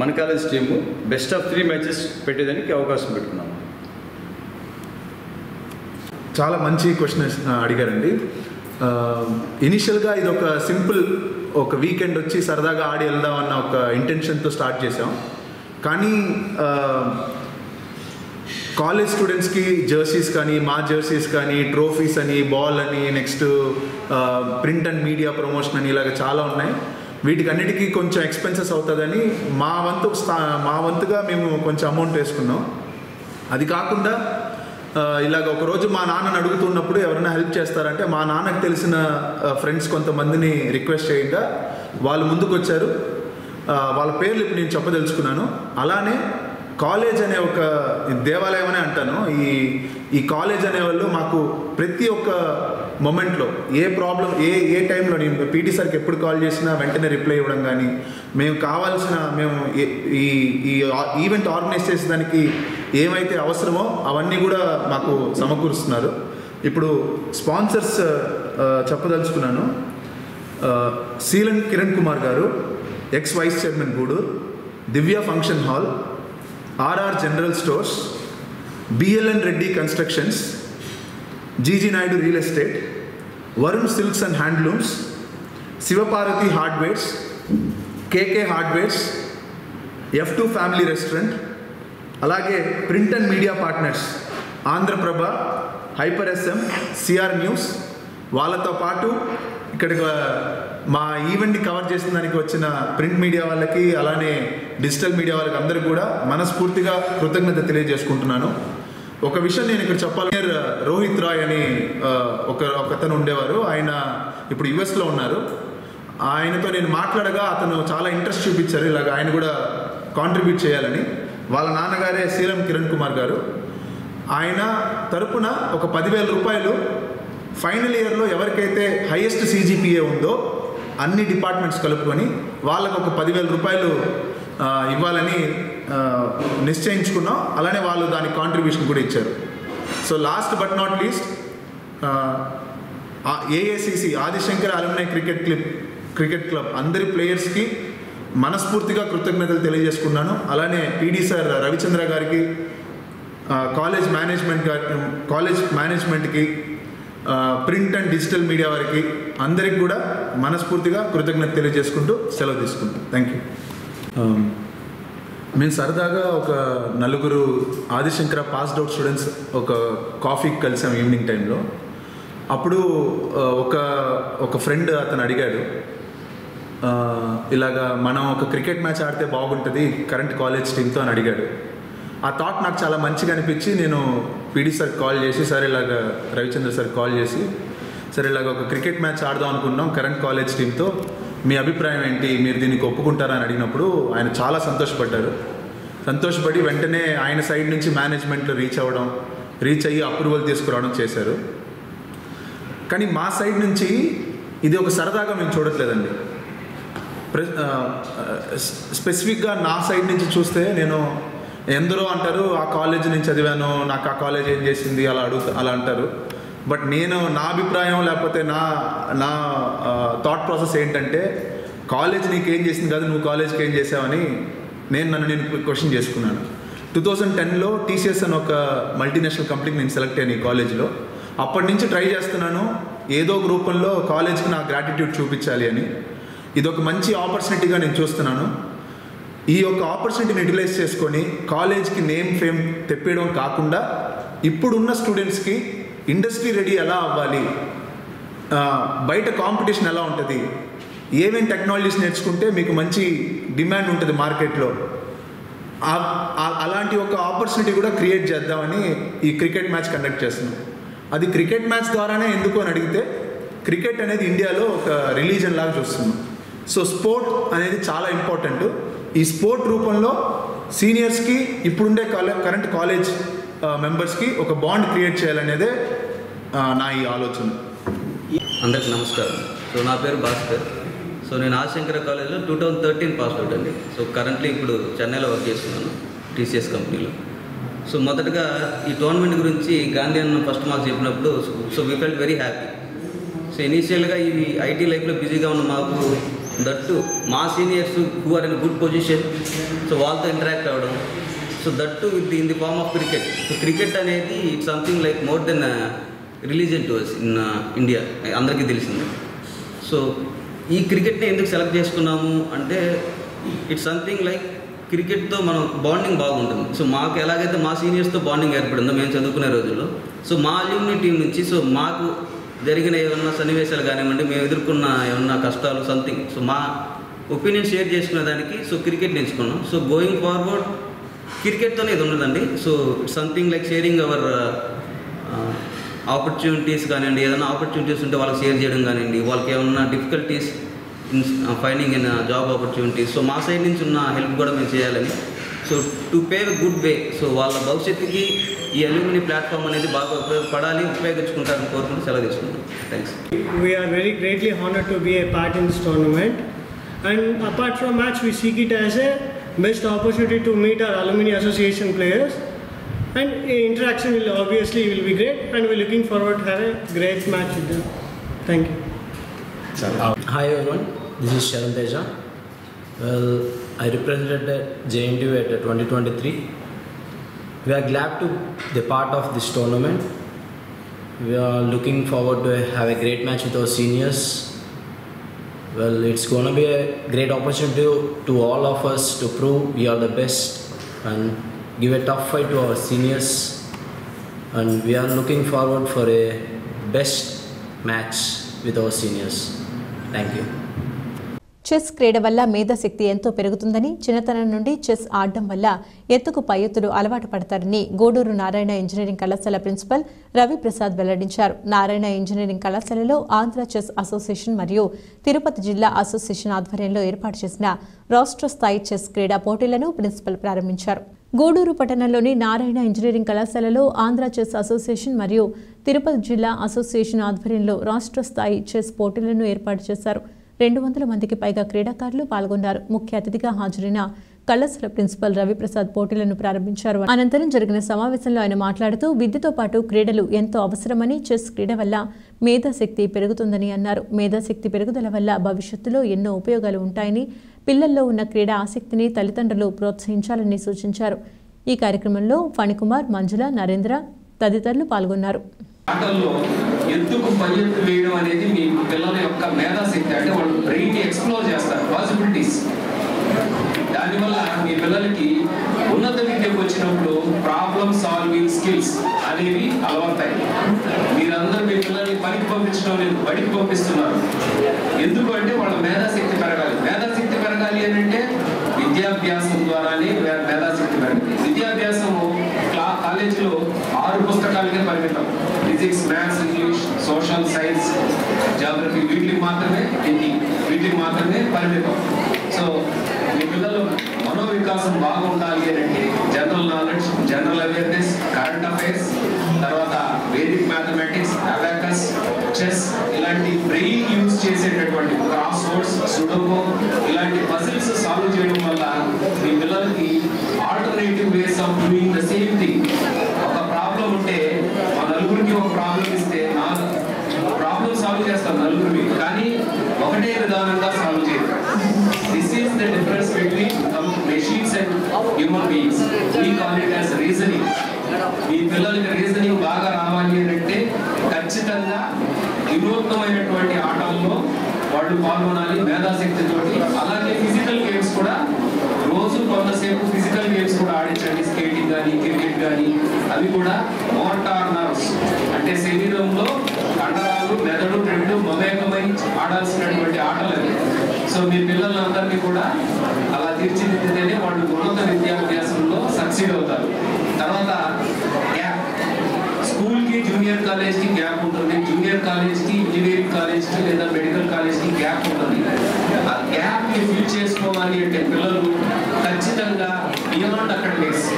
మన college team best of 3 matches పెట్టేదానికి అవకాశం పెట్టుకున్నాము. చాలా మంచి క్వశ్చన్ అడిగారండి. ఇనిషియల్గా ఇది ఒక సింపుల్ ఒక వీకెండ్ వచ్చి సరదాగా ఆడి వెళ్దామన్న ఒక ఇంటెన్షన్తో స్టార్ట్ చేసాం. కానీ కాలేజ్ స్టూడెంట్స్కి జెర్సీస్ కానీ, మా జెర్సీస్ కానీ, ట్రోఫీస్ అని, బాల్ అని, next print and media promotion అని ఇలాగ చాలా ఉన్నాయి. వీటికి అన్నిటికీ కొంచెం ఎక్స్పెన్సెస్ అవుతుందని మా వంతుగా మేము కొంచెం అమౌంట్ వేసుకున్నాం. అది కాకుండా ఇలాగ ఒకరోజు మా నాన్నని అడుగుతున్నప్పుడు ఎవరైనా హెల్ప్ చేస్తారంటే మా నాన్నకు తెలిసిన ఫ్రెండ్స్ కొంతమందిని రిక్వెస్ట్ చేయగా వాళ్ళు ముందుకు వచ్చారు. వాళ్ళ పేర్లు ఇప్పుడు నేను చెప్పదలుచుకున్నాను. అలానే కాలేజ్ అనే ఒక దేవాలయం అనే అంటాను. ఈ కాలేజ్ అనేవాళ్ళు మాకు ప్రతి ఒక్క మొమెంట్లో ఏ ప్రాబ్లం ఏ టైంలో నేను పీటీ సార్కి ఎప్పుడు కాల్ చేసినా వెంటనే రిప్లై ఇవ్వడం కానీ, మేము ఈ ఈవెంట్ ఆర్గనైజ్ చేసేదానికి ఏమైతే అవసరమో అవన్నీ కూడా మాకు సమకూరుస్తున్నారు. ఇప్పుడు స్పాన్సర్స్ చెప్పదలుచుకున్నాను. సీలన్ కిరణ్ కుమార్ గారు, ex vice chairman Gudur, Divya function hall, RR general stores, BLN Reddy constructions, GG Naidu real estate, Varun silks and handlooms, Sivaparvathi hardwares, KK hardwares, F2 family restaurant, అలాగే print and media partners Andhra Prabha, hyper SM, CR news, వాళ్ళతో పాటు ఇక్కడికి మా ఈవెంట్ని cover చేసిన దానికి వచ్చిన print media వాళ్ళకి, అలానే డిజిటల్ మీడియా వాళ్ళకి అందరికీ కూడా మనస్ఫూర్తిగా కృతజ్ఞత తెలియజేసుకుంటున్నాను. ఒక విషయం నేను ఇక్కడ చెప్పాలి. రోహిత్ రాయ్ అని ఒకతను ఉండేవారు. ఆయన ఇప్పుడు యుఎస్లో ఉన్నారు. ఆయనతో నేను మాట్లాడగా అతను చాలా ఇంట్రెస్ట్ చూపించారు ఇలాగ ఆయన కూడా కాంట్రిబ్యూట్ చేయాలని. వాళ్ళ నాన్నగారే సీలం కిరణ్ కుమార్ గారు. ఆయన తరపున ఒక 10,000 రూపాయలు ఫైనల్ ఇయర్లో ఎవరికైతే హైయెస్ట్ CGPA ఉందో అన్ని డిపార్ట్మెంట్స్ కలుపుకొని వాళ్ళకు ఒక 10,000 రూపాయలు ఇవ్వాలని నిశ్చయించుకున్నాం. అలానే వాళ్ళు దానికి కాంట్రిబ్యూషన్ కూడా ఇచ్చారు. So last but not least AACC Adi Shankar alumni cricket club అందరి ప్లేయర్స్కి మనస్ఫూర్తిగా కృతజ్ఞతలు తెలియజేసుకున్నాను. అలానే PD సార్ రవిచంద్ర గారికి, కాలేజ్ మేనేజ్మెంట్కి, ప్రింట్ అండ్ డిజిటల్ మీడియా వారికి అందరికి కూడా మనస్ఫూర్తిగా కృతజ్ఞత తెలియజేసుకుంటూ సెలవు తీసుకుంటాం. Thank you. మేము సరదాగా ఒక 4 ఆదిశంకర పాస్డ్ అవుట్ స్టూడెంట్స్ ఒక కాఫీకి కలిసాం ఈవినింగ్ టైంలో. అప్పుడు ఒక ఫ్రెండ్ అతను అడిగాడు, ఇలాగా మనం ఒక క్రికెట్ మ్యాచ్ ఆడితే బాగుంటుంది కరెంట్ కాలేజ్ టీంతో అని అడిగాడు. ఆ థాట్ నాకు చాలా మంచిగా అనిపించి నేను PD సార్ కాల్ చేసి, సార్ ఇలాగ రవిచంద్ర సార్ కాల్ చేసి, సార్ ఇలాగ ఒక క్రికెట్ మ్యాచ్ ఆడదాం అనుకున్నాం కరెంట్ కాలేజ్ టీంతో, మీ అభిప్రాయం ఏంటి, మీరు దీనికి ఒప్పుకుంటారా అని అడిగినప్పుడు ఆయన చాలా సంతోషపడ్డారు. సంతోషపడి వెంటనే ఆయన సైడ్ నుంచి మేనేజ్మెంట్లో రీచ్ అయ్యి అప్రూవల్ తీసుకురావడం చేశారు. కానీ మా సైడ్ నుంచి ఇది ఒక సరదాగా మేము చూడట్లేదండి. స్పెసిఫిక్గా నా సైడ్ నుంచి చూస్తే నేను ఎందరో అంటారు ఆ కాలేజ్ నుంచి చదివాను, నాకు ఆ కాలేజ్ ఏం చేసింది అలా అంటారు. బట్ నా అభిప్రాయం లేకపోతే నా థాట్ ప్రాసెస్ ఏంటంటే, కాలేజ్ నీకేం చేసింది కాదు, నువ్వు కాలేజ్కి ఏం చేసావని నన్ను క్వశ్చన్ చేసుకున్నాను. 2010లో TCS అని ఒక మల్టీనేషనల్ కంపెనీకి నేను సెలెక్ట్ అయ్యాను ఈ కాలేజ్లో. అప్పటి నుంచి ట్రై చేస్తున్నాను ఏదో ఒక రూపంలో కాలేజ్కి నా గ్రాటిట్యూడ్ చూపించాలి అని. ఇది ఒక మంచి ఆపర్చునిటీగా నేను చూస్తున్నాను. ఈ యొక్క ఆపర్చునిటీని యూటిలైజ్ చేసుకొని కాలేజ్కి నేమ్ ఫేమ్ తెప్పేయడం కాకుండా ఇప్పుడున్న స్టూడెంట్స్కి ఇండస్ట్రీ రెడీ ఎలా అవ్వాలి, బయట కాంపిటీషన్ ఎలా ఉంటుంది, ఏమేమి టెక్నాలజీస్ నేర్చుకుంటే మీకు మంచి డిమాండ్ ఉంటుంది మార్కెట్లో, అలాంటి ఒక ఆపర్చునిటీ కూడా క్రియేట్ చేద్దామని ఈ క్రికెట్ మ్యాచ్ కండక్ట్ చేస్తున్నాం. అది క్రికెట్ మ్యాచ్ ద్వారానే ఎందుకు అని అడిగితే, క్రికెట్ అనేది ఇండియాలో ఒక రిలీజన్ లాగా చూస్తున్నాం. సో స్పోర్ట్ అనేది చాలా ఇంపార్టెంట్. ఈ స్పోర్ట్ రూపంలో సీనియర్స్కి ఇప్పుడుండే కరెంట్ కాలేజ్ మెంబర్స్కి ఒక బాండ్ క్రియేట్ చేయాలనేదే నా ఈ ఆలోచన. అందరికి నమస్కారం. సో నా పేరు భాస్కర్. సో నేను ఆశంకర కాలేజ్లో 2013 పాస్ అవుట్ అండి. సో కరెంట్లీ ఇప్పుడు చెన్నైలో వర్క్ చేస్తున్నాను టీసీఎస్ కంపెనీలో. సో మొదటగా ఈ టోర్నమెంట్ గురించి గాంధీ అన్న ఫస్ట్ మాకు చెప్పినప్పుడు so we felt very happy. So ఇనీషియల్గా ఇవి ఐటీ లైఫ్లో బిజీగా ఉన్న మాకు దట్టు మా seniors who are in good position, so వాళ్ళతో ఇంటరాక్ట్ అవ్వడం, so that with in the form of cricket. So cricket అనేది it's something like more than religion to us in India, అందరికీ తెలిసింది. సో ఈ క్రికెట్ని ఎందుకు సెలెక్ట్ చేసుకున్నాము అంటే ఇట్స్ సంథింగ్ లైక్ క్రికెట్తో మనం బాండింగ్ బాగుంటుంది. సో మాకు ఎలాగైతే మా సీనియర్స్తో బాండింగ్ ఏర్పడిందో మేము చదువుకునే రోజుల్లో, సో మా అల్యూమినీ టీం నుంచి సో మాకు జరిగిన ఏమన్నా సన్నివేశాలు కానివ్వండి, మేము ఎదుర్కొన్న ఏమన్నా కష్టాలు సంథింగ్, సో మా ఒపీనియన్ షేర్ చేసుకునే దానికి సో క్రికెట్ నేర్చుకున్నాం. సో గోయింగ్ ఫార్వర్డ్ క్రికెట్తోనే ఇది ఉన్నదండి. So something like sharing hour opportunities కానివ్వండి, ఏదైనా ఆపర్చునిటీస్ ఉంటే వాళ్ళకి షేర్ చేయడం కానివ్వండి, వాళ్ళకి ఏమన్నా difficulties in finding in job opportunities, so మా సైడ్ నుంచి ఉన్న హెల్ప్ కూడా మేము చేయాలని, so to pave good way, so వాళ్ళ భవిష్యత్తుకి ఈ అల్యూమినీ ప్లాట్ఫామ్ అనేది బాగా ఉపయోగపడాలి, ఉపయోగించుకుంటారని కోరుకుంటూ సెలవు తీసుకుంటాం. Thanks. We are very greatly honored to be a part in this tournament, and apart from match we seek it as a best opportunity to meet our alumni association players, and interaction will obviously be great, and we're looking forward to have a great match with them. Thank you. Hi everyone, this is Sharan Teja. Well, I represented JNTU at 2023. We are glad to be part of this tournament. We are looking forward to have a great match with our seniors. Well, it's going to be a great opportunity to all of us to prove we are the best and give a tough fight to our seniors. And we are looking forward for a best match with our seniors. Thank you. Chess క్రీడ వల్ల మేధాశక్తి ఎంతో పెరుగుతుందని, చిన్నతనం నుండి chess ఆడడం వల్ల ఎత్తుకు పై ఎత్తులు అలవాటు పడతారని గూడూరు నారాయణ ఇంజనీరింగ్ కళాశాల ప్రిన్సిపల్ రవిప్రసాద్ వెల్లడించారు. నారాయణ ఇంజనీరింగ్ కళాశాలలో ఆంధ్ర చెస్ అసోసియేషన్ మరియు తిరుపతి జిల్లా అసోసియేషన్ ఆధ్వర్యంలో ఏర్పాటు చేసిన రాష్ట్ర స్థాయి చెస్ క్రీడా పోటీలను ప్రిన్సిపల్ ప్రారంభించారు. గూడూరు పట్టణంలోని నారాయణ ఇంజనీరింగ్ కళాశాలలో ఆంధ్ర చెస్ అసోసియేషన్ మరియు తిరుపతి జిల్లా అసోసియేషన్ ఆధ్వర్యంలో రాష్ట్ర స్థాయి చెస్ పోటీలను ఏర్పాటు చేశారు. 200 మందికి పైగా క్రీడాకారులు పాల్గొన్నారు. ముఖ్య అతిథిగా హాజరైన కళాశాల ప్రిన్సిపల్ రవిప్రసాద్ పోటీలను ప్రారంభించారు. అనంతరం జరిగిన సమావేశంలో ఆయన మాట్లాడుతూ విద్యతో పాటు క్రీడలు ఎంతో అవసరమని, చెస్ క్రీడ వల్ల మేధాశక్తి పెరుగుతుందని అన్నారు. మేధాశక్తి పెరుగుదల వల్ల భవిష్యత్తులో ఎన్నో ఉపయోగాలు ఉంటాయని, పిల్లల్లో ఉన్న క్రీడా ఆసక్తిని తల్లిదండ్రులు ప్రోత్సహించాలని సూచించారు. ఈ కార్యక్రమంలో ఫణికుమార్, మంజుల, నరేంద్ర తదితరులు పాల్గొన్నారు. ఆటల్లో ఎత్తుకు పై ఎత్తు వేయడం అనేది మీ పిల్లల యొక్క మేధాశక్తి, అంటే వాళ్ళు బ్రెయిన్ని ఎక్స్ప్లోర్ చేస్తారు, పాసిబిలిటీస్. దానివల్ల మీ పిల్లలకి ఉన్నత విద్యకు వచ్చినప్పుడు ప్రాబ్లమ్ సాల్వింగ్ స్కిల్స్ అనేవి అలవడతాయి. మీరందరూ మీ పిల్లల్ని పనికి పంపించడం లేదు, బడికి పంపిస్తున్నారు. ఎందుకు అంటే వాళ్ళ మేధాశక్తి పెరగాలి. మేధాశక్తి పెరగాలి అని అంటే విద్యాభ్యాసం ద్వారానే మేధాశక్తి పెరగాలి. విద్యాభ్యాసము కాలేజీలో 6 పుస్తకాలకే పరిమితం. Physics, maths, English, social science, geography, వీటికి మాత్రమే పరిమితం. సో మీ పిల్లలు మనోవికాసం బాగుండాలి అని అంటే general knowledge, general awareness, current affairs, తర్వాత వేదిక్ మ్యాథమెటిక్స్, అబాకస్, చెస్ ఇలాంటి బ్రెయిన్ యూజ్ చేసేటటువంటి క్రాస్ వర్డ్స్, సుడోకో ఇలాంటి పజిల్స్ సాల్వ్ చేయడం వల్ల మీ పిల్లలకి alternative ways of doing the same thing. ఒక ప్రాబ్లం ఉంటే మా నలుగురికి ఒక ప్రాబ్లం ఇస్తే ప్రాబ్లం సాల్వ్ చేస్తాం నలుగురిని, కానీ ఒకటే విధానంగా సాల్వ్ చేయరు. This is the difference between machines and human beings. We call it as reasoning. మీ పిల్లలకి రీజనింగ్ బాగా రావాలి అని అంటే ఖచ్చితంగా వినూత్నమైనటువంటి ఆటల్లో వాళ్ళు పాల్గొనాలి మేధాశక్తితోటి. అలాగే ఫిజికల్ గేమ్స్ కూడా రోజు కొంతసేపు ఫిజికల్ గేమ్స్ కూడా ఆడించండి. స్కేటింగ్ కానీ, క్రికెట్ కానీ, అవి కూడా మోటార్ నర్వ్స్ అంటే శరీరంలో కండరాలు, మెదడు రెండు మమేకమై ఆడాల్సినటువంటి ఆటలు అవి. సో మీ పిల్లలందరినీ కూడా అలా తీర్చిదిద్దితేనే వాళ్ళు ఉన్నత విద్యాభ్యాసంలో సక్సీడ్ అవుతారు. తర్వాత గ్యాప్, స్కూల్కి జూనియర్ కాలేజ్కి గ్యాప్ ఉంటుంది, జూనియర్ కాలేజ్కి ఇంజనీరింగ్ కాలేజ్కి లేదా మెడికల్ కాలేజ్కి గ్యాప్ ఉంటుంది. ఆ గ్యాప్ని ఫిల్ చేసుకోవాలి అంటే పిల్లలు ఖచ్చితంగా బియాండ్ అకాడమిక్స్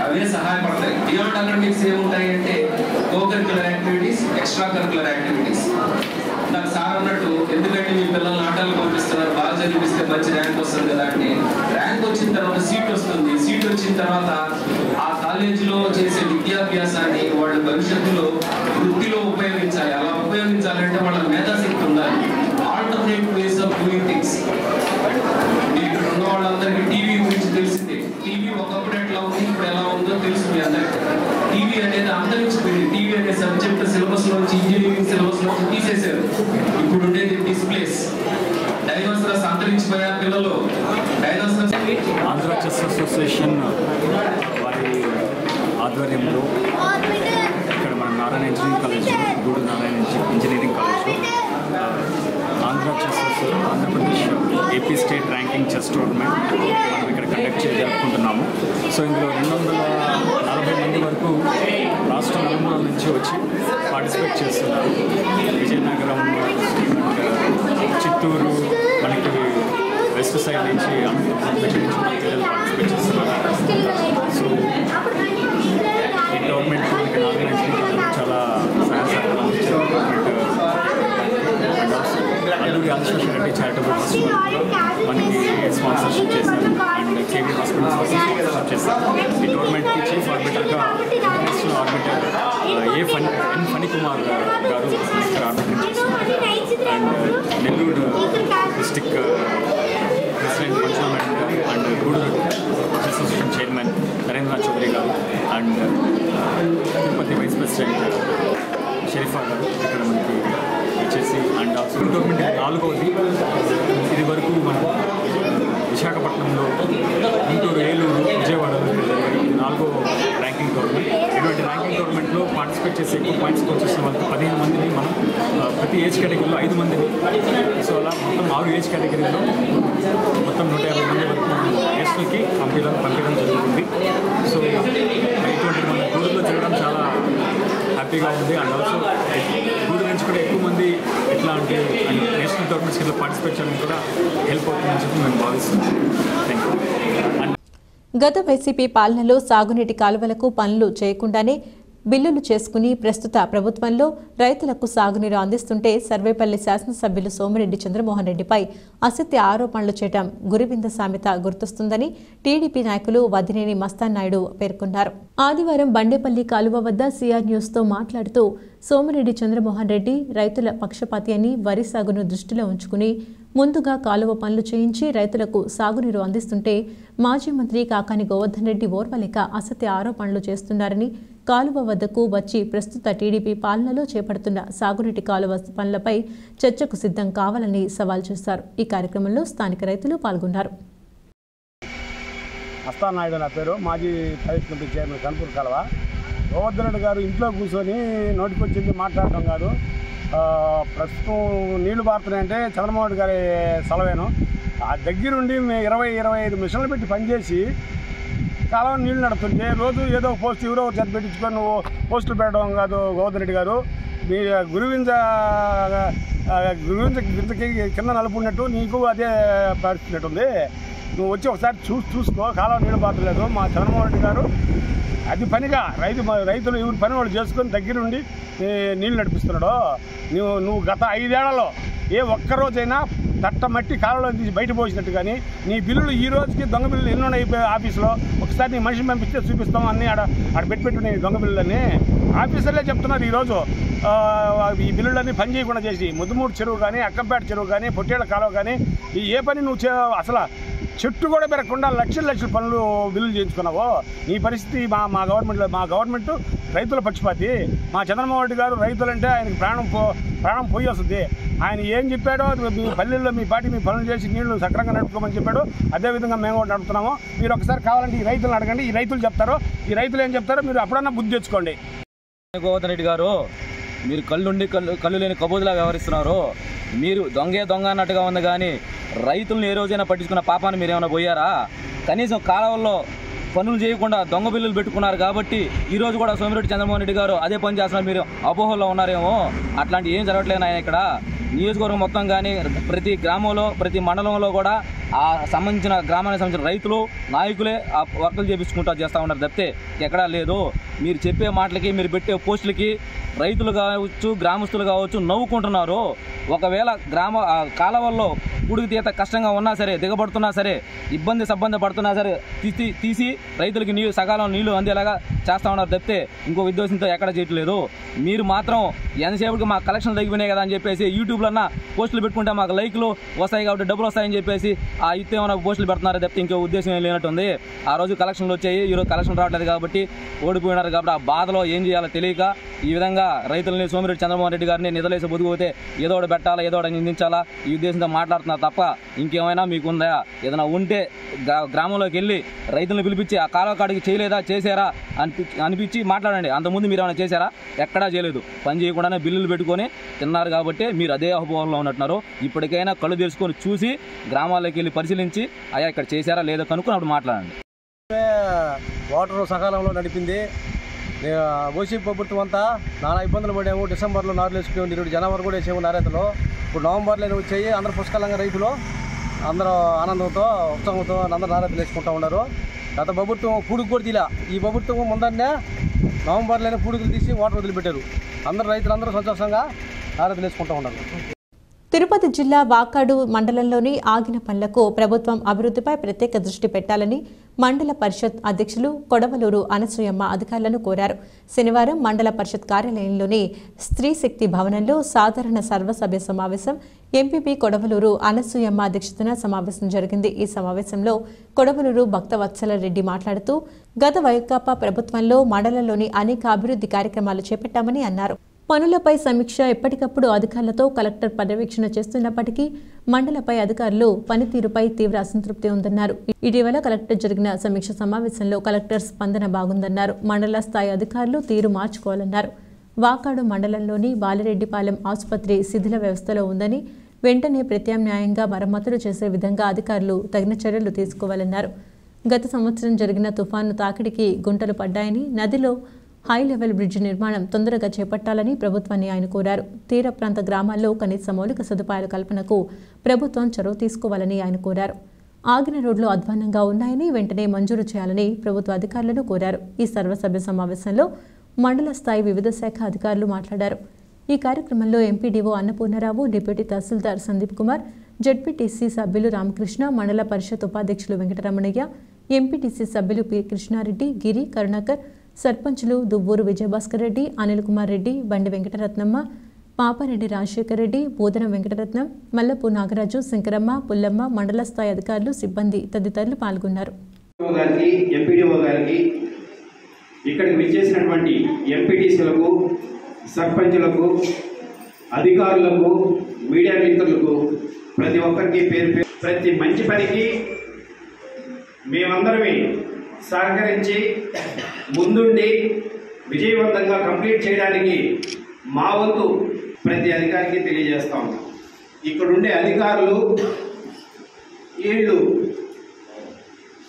అవే సహాయపడతాయి. బియాండ్ అకాడమిక్స్ ఏముంటాయి అంటే co curricular activities, extra curricular activities. నాకు సార్ అన్నట్టు ఎందుకంటే మీ పిల్లల్ని ఆటలు పంపిస్తున్నారు, బాగా చదివిస్తే మంచి ర్యాంక్ వస్తుంది కదా అంటే, ర్యాంక్ వచ్చిన తర్వాత సీట్ వస్తుంది. సీట్ వచ్చిన తర్వాత ఆ కాలేజీలో చేసే విద్యాభ్యాసాన్ని వాళ్ళ భవిష్యత్తులో వృత్తిలో ఉపయోగించాలి. అలా ఉపయోగించాలంటే వాళ్ళ మేధాశక్తి ఉండాలి. Alternative ways of doing things. ఇక్కడ ఉన్న వాళ్ళందరికీ టీవీ గురించి తెలిసిందే. టీవీ ఒకప్పుడు ఎట్లా ఉంది, ఇప్పుడు ఎలా ఉందో తెలుసు మీ అందరికీ. టీవీ అనేది అంతరించిపోయింది. టీవీ అనే సబ్జెక్ట్ సిలబస్లోంచి, ఇంజనీరింగ్ సిలబస్లోంచి తీసేశారు. ఇప్పుడు ఉండేది డిస్ప్లేస్. డైనోసరస్ అంతరించిపోయా పిల్లలు. డైనోసరస్ ఆంధ్ర చెస్ అసోసియేషన్ వారి ఆధ్వర్యంలో ఇక్కడ మన Narayana engineering college, Gudur Narayana engineering college Andhra chess Andhra Pradesh AP state ranking chess tournament మనం ఇక్కడ కండక్ట్ జరుపుకుంటున్నాము. సో ఇందులో 240 మంది వరకు రాష్ట్ర నలుమూలల నుంచి వచ్చి పార్టిసిపేట్ చేస్తున్నారు. విజయనగరం, చిత్తూరు, మనకి వెస్ట్ సైడ్ నుంచి పిల్లలు పార్టిసిపేట్ చేస్తున్నారు. సో ఈ టోర్నమెంట్ మనకి నారాయణ చాలా సహాయ సహకారం అందించారు. అల్లూరి ఆదిశేష రెడ్డి చారిటబుల్ ట్రస్ట్ మనకి స్పాన్సర్షిప్ చేశారు అండ్ కేవీ హాస్పిటల్ స్పాన్సర్షిప్ చేశారు. ఈ టోర్నమెంట్కి చీఫ్ ఆర్బిటర్గా ఇంటర్నేషనల్ ఆర్బిటర్ ఎన్ ఫణికుమార్ గారు ఇక్కడ ఆర్బిటరింగ్ చేస్తున్నారు. And Nellore district president Manjunath గారు and Gudur association chairman Narendranath Chowdary గారు and Tirupati vice president Sharifa గారు ఇక్కడ మనకి వచ్చేసి అండ్ ఆల్సో టోర్నమెంట్ 4వది. ఇది వరకు మనం విశాఖపట్నంలో, గుంటూరు, ఏలూరు, విజయవాడలో 4వ ర్యాంకింగ్ టోర్నమెంట్. ఇటువంటి ర్యాంకింగ్ టోర్నమెంట్లో పార్టిసిపేట్ చేసే ఎక్కువ పాయింట్స్ స్కోర్ చేసిన వాళ్ళకి 15 మందిని మనం ప్రతి ఏజ్ కేటగిరీలో 5 మందిని, సో అలా మొత్తం 6 ఏజ్ కేటగిరీలో మొత్తం 150 మంది వరకు నేషనల్కి పంపించడం జరుగుతుంది. సో ఇటువంటి మన గూడూరులో జరగడం చాలా హ్యాపీగా ఉంది. అండ్ ఆల్సో గూడూరు నుంచి కూడా ఎక్కువ మంది ఇట్లాంటి నేషనల్ టోర్నమెంట్స్కి ఇట్లా పార్టిసిపేట్ చేయడానికి కూడా హెల్ప్ అవుతుందని చెప్పి మేము భావిస్తున్నాం. Thank you. గత వైసీపీ పాలనలో సాగునీటి కాలువలకు పనులు చేయకుండానే బిల్లులు చేసుకుని ప్రస్తుత ప్రభుత్వంలో రైతులకు సాగునీరు అందిస్తుంటే సర్వేపల్లి శాసనసభ్యులు సోమిరెడ్డి చంద్రమోహన్ రెడ్డిపై అసత్య ఆరోపణలు చేయడం గురువింద సామెత గుర్తొస్తుందని టీడీపీ నాయకులు వదినేని మస్తాన్ నాయుడు పేర్కొన్నారు. ఆదివారం బండేపల్లి కాలువ వద్ద సిఆర్ న్యూస్తో మాట్లాడుతూ సోమిరెడ్డి చంద్రమోహన్ రెడ్డి రైతుల పక్షపాతి అని, వరి సాగును దృష్టిలో ఉంచుకుని ముందుగా కాలువ పనులు చేయించి రైతులకు సాగునీరు అందిస్తుంటే మాజీ మంత్రి కాకాని గోవర్ధన్ రెడ్డి ఓర్వలేక అసత్య ఆరోపణలు చేస్తున్నారని, కాలువ వద్దకు వచ్చి ప్రస్తుత టీడీపీ పాలనలో చేపడుతున్న సాగునీటి కాలువ పనులపై చర్చకు సిద్ధం కావాలని సవాల్ చేశారు. ఈ కార్యక్రమంలో స్థానిక రైతులు పాల్గొన్నారు. మస్తాన్ నాయుడు నా పేరు, మాజీ ప్రైవేట్ కమిటీ చైర్మన్ కనుపూర్ కాలువ. గోవర్ధన్ రెడ్డి గారు ఇంట్లో కూర్చొని నోటికొచ్చింది మాట్లాడటం కాదు. ప్రస్తుతం నీళ్లు పారుతున్నాయంటే చంద్రమోహన్ రెడ్డి గారి సెలవేను. ఆ దగ్గరుండి 20-25 మిషన్లు పెట్టి పనిచేసి కాలువ నీళ్లు నడుతుంటే రోజు ఏదో ఒక పోస్ట్ ఎవరో చేతి పెట్టించుకొని నువ్వు పోస్టులు పెట్టడం కాదు గోవర్ధన్ రెడ్డి గారు. మీ గురువింద కింద నలుపున్నట్టు నీకు అదే పరిస్థితి ఉంది. నువ్వు వచ్చి ఒకసారి చూసుకో, కాలువ నీళ్లు పారలేదు. మా చంద్రమోహన్ రెడ్డి గారు అది పనిగా రైతులు ఎవరి పని వాళ్ళు చేసుకొని దగ్గరుండి నీళ్ళు నడిపిస్తున్నాడు. నువ్వు గత 5 ఏళ్లలో ఏ ఒక్కరోజైనా తట్ట మట్టి కాలంలో తీసి బయట పోసినట్టు కానీ నీ బిల్లులు ఈ రోజుకి దొంగ బిల్లులు ఎన్నో అయిపోయి ఆఫీసులో ఒకసారి నీ మనిషిని పంపిస్తే చూపిస్తాం అన్నీ ఆడ పెట్టుకుని దొంగ బిల్లులని ఆఫీసర్లే చెప్తున్నారు. ఈరోజు ఈ బిల్లులన్నీ పని చేయకుండా చేసి ముద్దుమూడు చెరువు కానీ, అక్కంపేట చెరువు కానీ, పొట్టేళ్ల కాలువ కానీ ఏ పని నువ్వు అసలు చెట్టు కూడా పెరగకుండా లక్షల పనులు బిల్లులు చేయించుకున్నావు. నీ పరిస్థితి మా గవర్నమెంట్ రైతుల పక్షపాతి. మా చంద్రమోహన్ రెడ్డి గారు రైతులంటే ఆయనకి ప్రాణం పోయి వస్తుంది. ఆయన ఏం చెప్పాడో మీ పల్లెల్లో మీ పార్టీ మీ పనులు చేసి నీళ్లు సక్రంగా నడుపుకోమని చెప్పాడు. అదేవిధంగా మేము కూడా నడుపుతున్నాము. మీరు ఒకసారి కావాలంటే ఈ రైతులను అడగండి. ఈ రైతులు చెప్తారో, ఈ రైతులు ఏం చెప్తారో మీరు అప్పుడన్నా బుద్ధి తెచ్చుకోండి. గోవర్ధన్ రెడ్డి గారు, మీరు కళ్ళు లేని కబోదులా వ్యవహరిస్తున్నారు. మీరు దొంగ అన్నట్టుగా ఉంది కానీ రైతులను ఏ రోజైనా పట్టించుకున్న పాపాన్ని మీరు ఏమైనా పోయారా? కనీసం కాలువల్లో పనులు చేయకుండా దొంగ బిల్లులు పెట్టుకున్నారు కాబట్టి ఈరోజు కూడా సోమిరెడ్డి చంద్రమోహన్ రెడ్డి గారు అదే పని చేస్తున్నారు. మీరు అపోహల్లో ఉన్నారేమో. అట్లాంటి ఏం జరగట్లేదు ఆయన ఇక్కడ. నియోజకవర్గం మొత్తం కానీ ప్రతి గ్రామంలో, ప్రతి మండలంలో కూడా ఆ సంబంధించిన గ్రామానికి సంబంధించిన రైతులు నాయకులే ఆ వర్కులు చేపించుకుంటూ చేస్తూ ఉన్నారు తప్పితే ఎక్కడా లేదు. మీరు చెప్పే మాటలకి మీరు పెట్టే పోస్టులకి రైతులు కావచ్చు గ్రామస్తులు కావచ్చు నవ్వుకుంటున్నారు. ఒకవేళ కాలవల్లో పుడుగు తీత కష్టంగా ఉన్నా సరే, దిగబడుతున్నా సరే, ఇబ్బంది పడుతున్నా సరే తీసి రైతులకి సకాలం నీళ్లు అందేలాగా చేస్తూ ఉన్నారు తప్పితే ఇంకో ఉద్దేశంతో ఎక్కడ చేయట్లేదు. మీరు మాత్రం ఎంతసేపుకి మా కలెక్షన్లు తగ్గిపోయినాయి కదా అని చెప్పేసి యూట్యూబ్లో పోస్టులు పెట్టుకుంటే మాకు లైక్లు వస్తాయి కాబట్టి డబ్బులు వస్తాయని చెప్పేసి ఆ యుద్ధం ఏమైనా పోస్టులు పెడుతున్నారు తప్పితే ఇంకో ఉద్దేశం ఏం లేనట్టుంది. ఆ రోజు కలెక్షన్లు వచ్చాయి, ఈరోజు కలెక్షన్ రావట్లేదు కాబట్టి ఓడిపోయినారు కాబట్టి ఆ బాధలో ఏం చేయాలో తెలియక ఈ విధంగా రైతులని సోమిరెడ్డి చంద్రమోహన్ రెడ్డి గారిని నిధులేసి బొదుగుపోతే ఏదో ఒకటి పెట్టాలా, ఏదో ఒకటి నిందించాలా ఈ ఉద్దేశంతో మాట్లాడుతున్నారు తప్ప ఇంకేమైనా మీకుందా? ఏదైనా ఉంటే గ్రామంలోకి వెళ్ళి రైతులను పిలిపించి ఆ కాలువ కాడికి చేయలేదా చేశారా అనిపించి మాట్లాడండి. అంతకుముందు మీరు ఏమైనా చేశారా? ఎక్కడా చేయలేదు. పని చేయకుండానే బిల్లులు పెట్టుకొని తిన్నారు కాబట్టి మీరు అదే అహోభావంలో ఉన్నట్టున్నారు. ఇప్పటికైనా కళ్ళు తెరుచుకొని చూసి గ్రామాల్లోకి వెళ్ళి పరిశీలించి అయ్యా ఇక్కడ చేశారా లేదో కనుక్కొని అప్పుడు మాట్లాడండి. వాటర్ సకాలంలో నడిపింది. వైసీపీ ప్రభుత్వం అంతా నానా ఇబ్బందులు పడాము. డిసెంబర్లో నారులు వేసుకుని ఈరోజు జనవరి కూడా వేసాము నారైతులు. ఇప్పుడు నవంబర్లో వచ్చాయి. అందరూ పుష్కలంగా రైతులు అందరూ ఆనందంతో ఉత్సాహంతో అందరూ నారైతులు వేసుకుంటూ ఉన్నారు. గత ప్రభుత్వం పూడుకు కూడా తీలా. ఈ ప్రభుత్వం ముందరనే నవంబర్లోనే పూడుకులు తీసి వాటర్ వదిలిపెట్టారు. అందరూ రైతులందరూ సంతోషంగా నారైతులు వేసుకుంటూ ఉన్నారు. తిరుపతి జిల్లా వాకాడు మండలంలోని ఆగిన పనులకు ప్రభుత్వం అభివృద్ధిపై ప్రత్యేక దృష్టి పెట్టాలని మండల పరిషత్ అధ్యక్షులు కొడవలూరు అనసూయమ్మ అధికారులను కోరారు. శనివారం మండల పరిషత్ కార్యాలయంలోని స్త్రీ శక్తి భవనంలో సాధారణ సర్వసభ్య సమావేశం ఎంపీపీ కొడవలూరు అనసూయమ్మ అధ్యక్షతన సమావేశం జరిగింది. ఈ సమావేశంలో కొడవలూరు భక్తవత్సల రెడ్డి మాట్లాడుతూ గత వైకాపా ప్రభుత్వంలో మండలంలోని అనేక అభివృద్ధి కార్యక్రమాలు చేపట్టామని అన్నారు. పనులపై సమీక్ష ఎప్పటికప్పుడు అధికారులతో కలెక్టర్ పర్యవేక్షణ చేస్తున్నప్పటికీ మండలపై అధికారులు పనితీరుపై తీవ్ర అసంతృప్తి ఉందన్నారు. ఇటీవల కలెక్టర్ జరిగిన సమీక్ష సమావేశంలో కలెక్టర్ స్పందన బాగుందన్నారు. మండల స్థాయి అధికారులు తీరు మార్చుకోవాలన్నారు. వాకాడు మండలంలోని బాలిరెడ్డిపాలెం ఆసుపత్రి శిథిల వ్యవస్థలో ఉందని వెంటనే ప్రత్యామ్నాయంగా మరమ్మతులు చేసే విధంగా అధికారులు తగిన చర్యలు తీసుకోవాలన్నారు. గత సంవత్సరం జరిగిన తుఫాను తాకిడికి గుంటలు పడ్డాయని, నదిలో హై లెవెల్ బ్రిడ్జ్ నిర్మాణం తొందరగా చేపట్టాలని ప్రభుత్వాన్ని ఆయన కోరారు. తీర ప్రాంత గ్రామాల్లో కనీస మౌలిక సదుపాయాల కల్పనకు ప్రభుత్వం చొరవ తీసుకోవాలని ఆయన కోరారు. ఆగిన రోడ్లు అధ్వాన్నంగా ఉన్నాయని వెంటనే మంజూరు చేయాలని ప్రభుత్వ అధికారులను కోరారు. ఈ సర్వసభ్య సమావేశంలో మండల స్థాయి వివిధ శాఖ అధికారులు మాట్లాడారు. ఈ కార్యక్రమంలో ఎంపీడీఓ అన్నపూర్ణరావు, డిప్యూటీ తహసీల్దార్ సందీప్ కుమార్, జెడ్పీటీసీ సభ్యులు రామకృష్ణ, మండల పరిషత్ ఉపాధ్యక్షులు వెంకటరమణయ్య, ఎంపీటీసీ సభ్యులు పి కృష్ణారెడ్డి, గిరి, కరుణాకర్, సర్పంచులు దువ్వూరు విజయభాస్కర్ రెడ్డి, అనిల్ కుమార్ రెడ్డి, బండి వెంకటరత్నమ్మ, పాపారెడ్డి రాజశేఖర్ రెడ్డి, బోధనం వెంకటరత్నం, మల్లపు నాగరాజు, శంకరమ్మ, పుల్లమ్మ, మండల స్థాయి అధికారులు, సిబ్బంది తదితరులు పాల్గొన్నారు. ఎంపీడీఓ గారికి, ఇక్కడికి విచ్చేసినటువంటి ఎంపీటీసీలకు, సర్పంచులకు, అధికారులకు, మీడియా మిత్రులకు ప్రతి ఒక్కరికి పేరు ప్రతి మంచి పనికి మేమందరమే సహకరించి ముందుండి విజయవంతంగా కంప్లీట్ చేయడానికి మా వంతు ప్రతి అధికారికి తెలియజేస్తాం. ఇక్కడుండే అధికారులు వీళ్ళు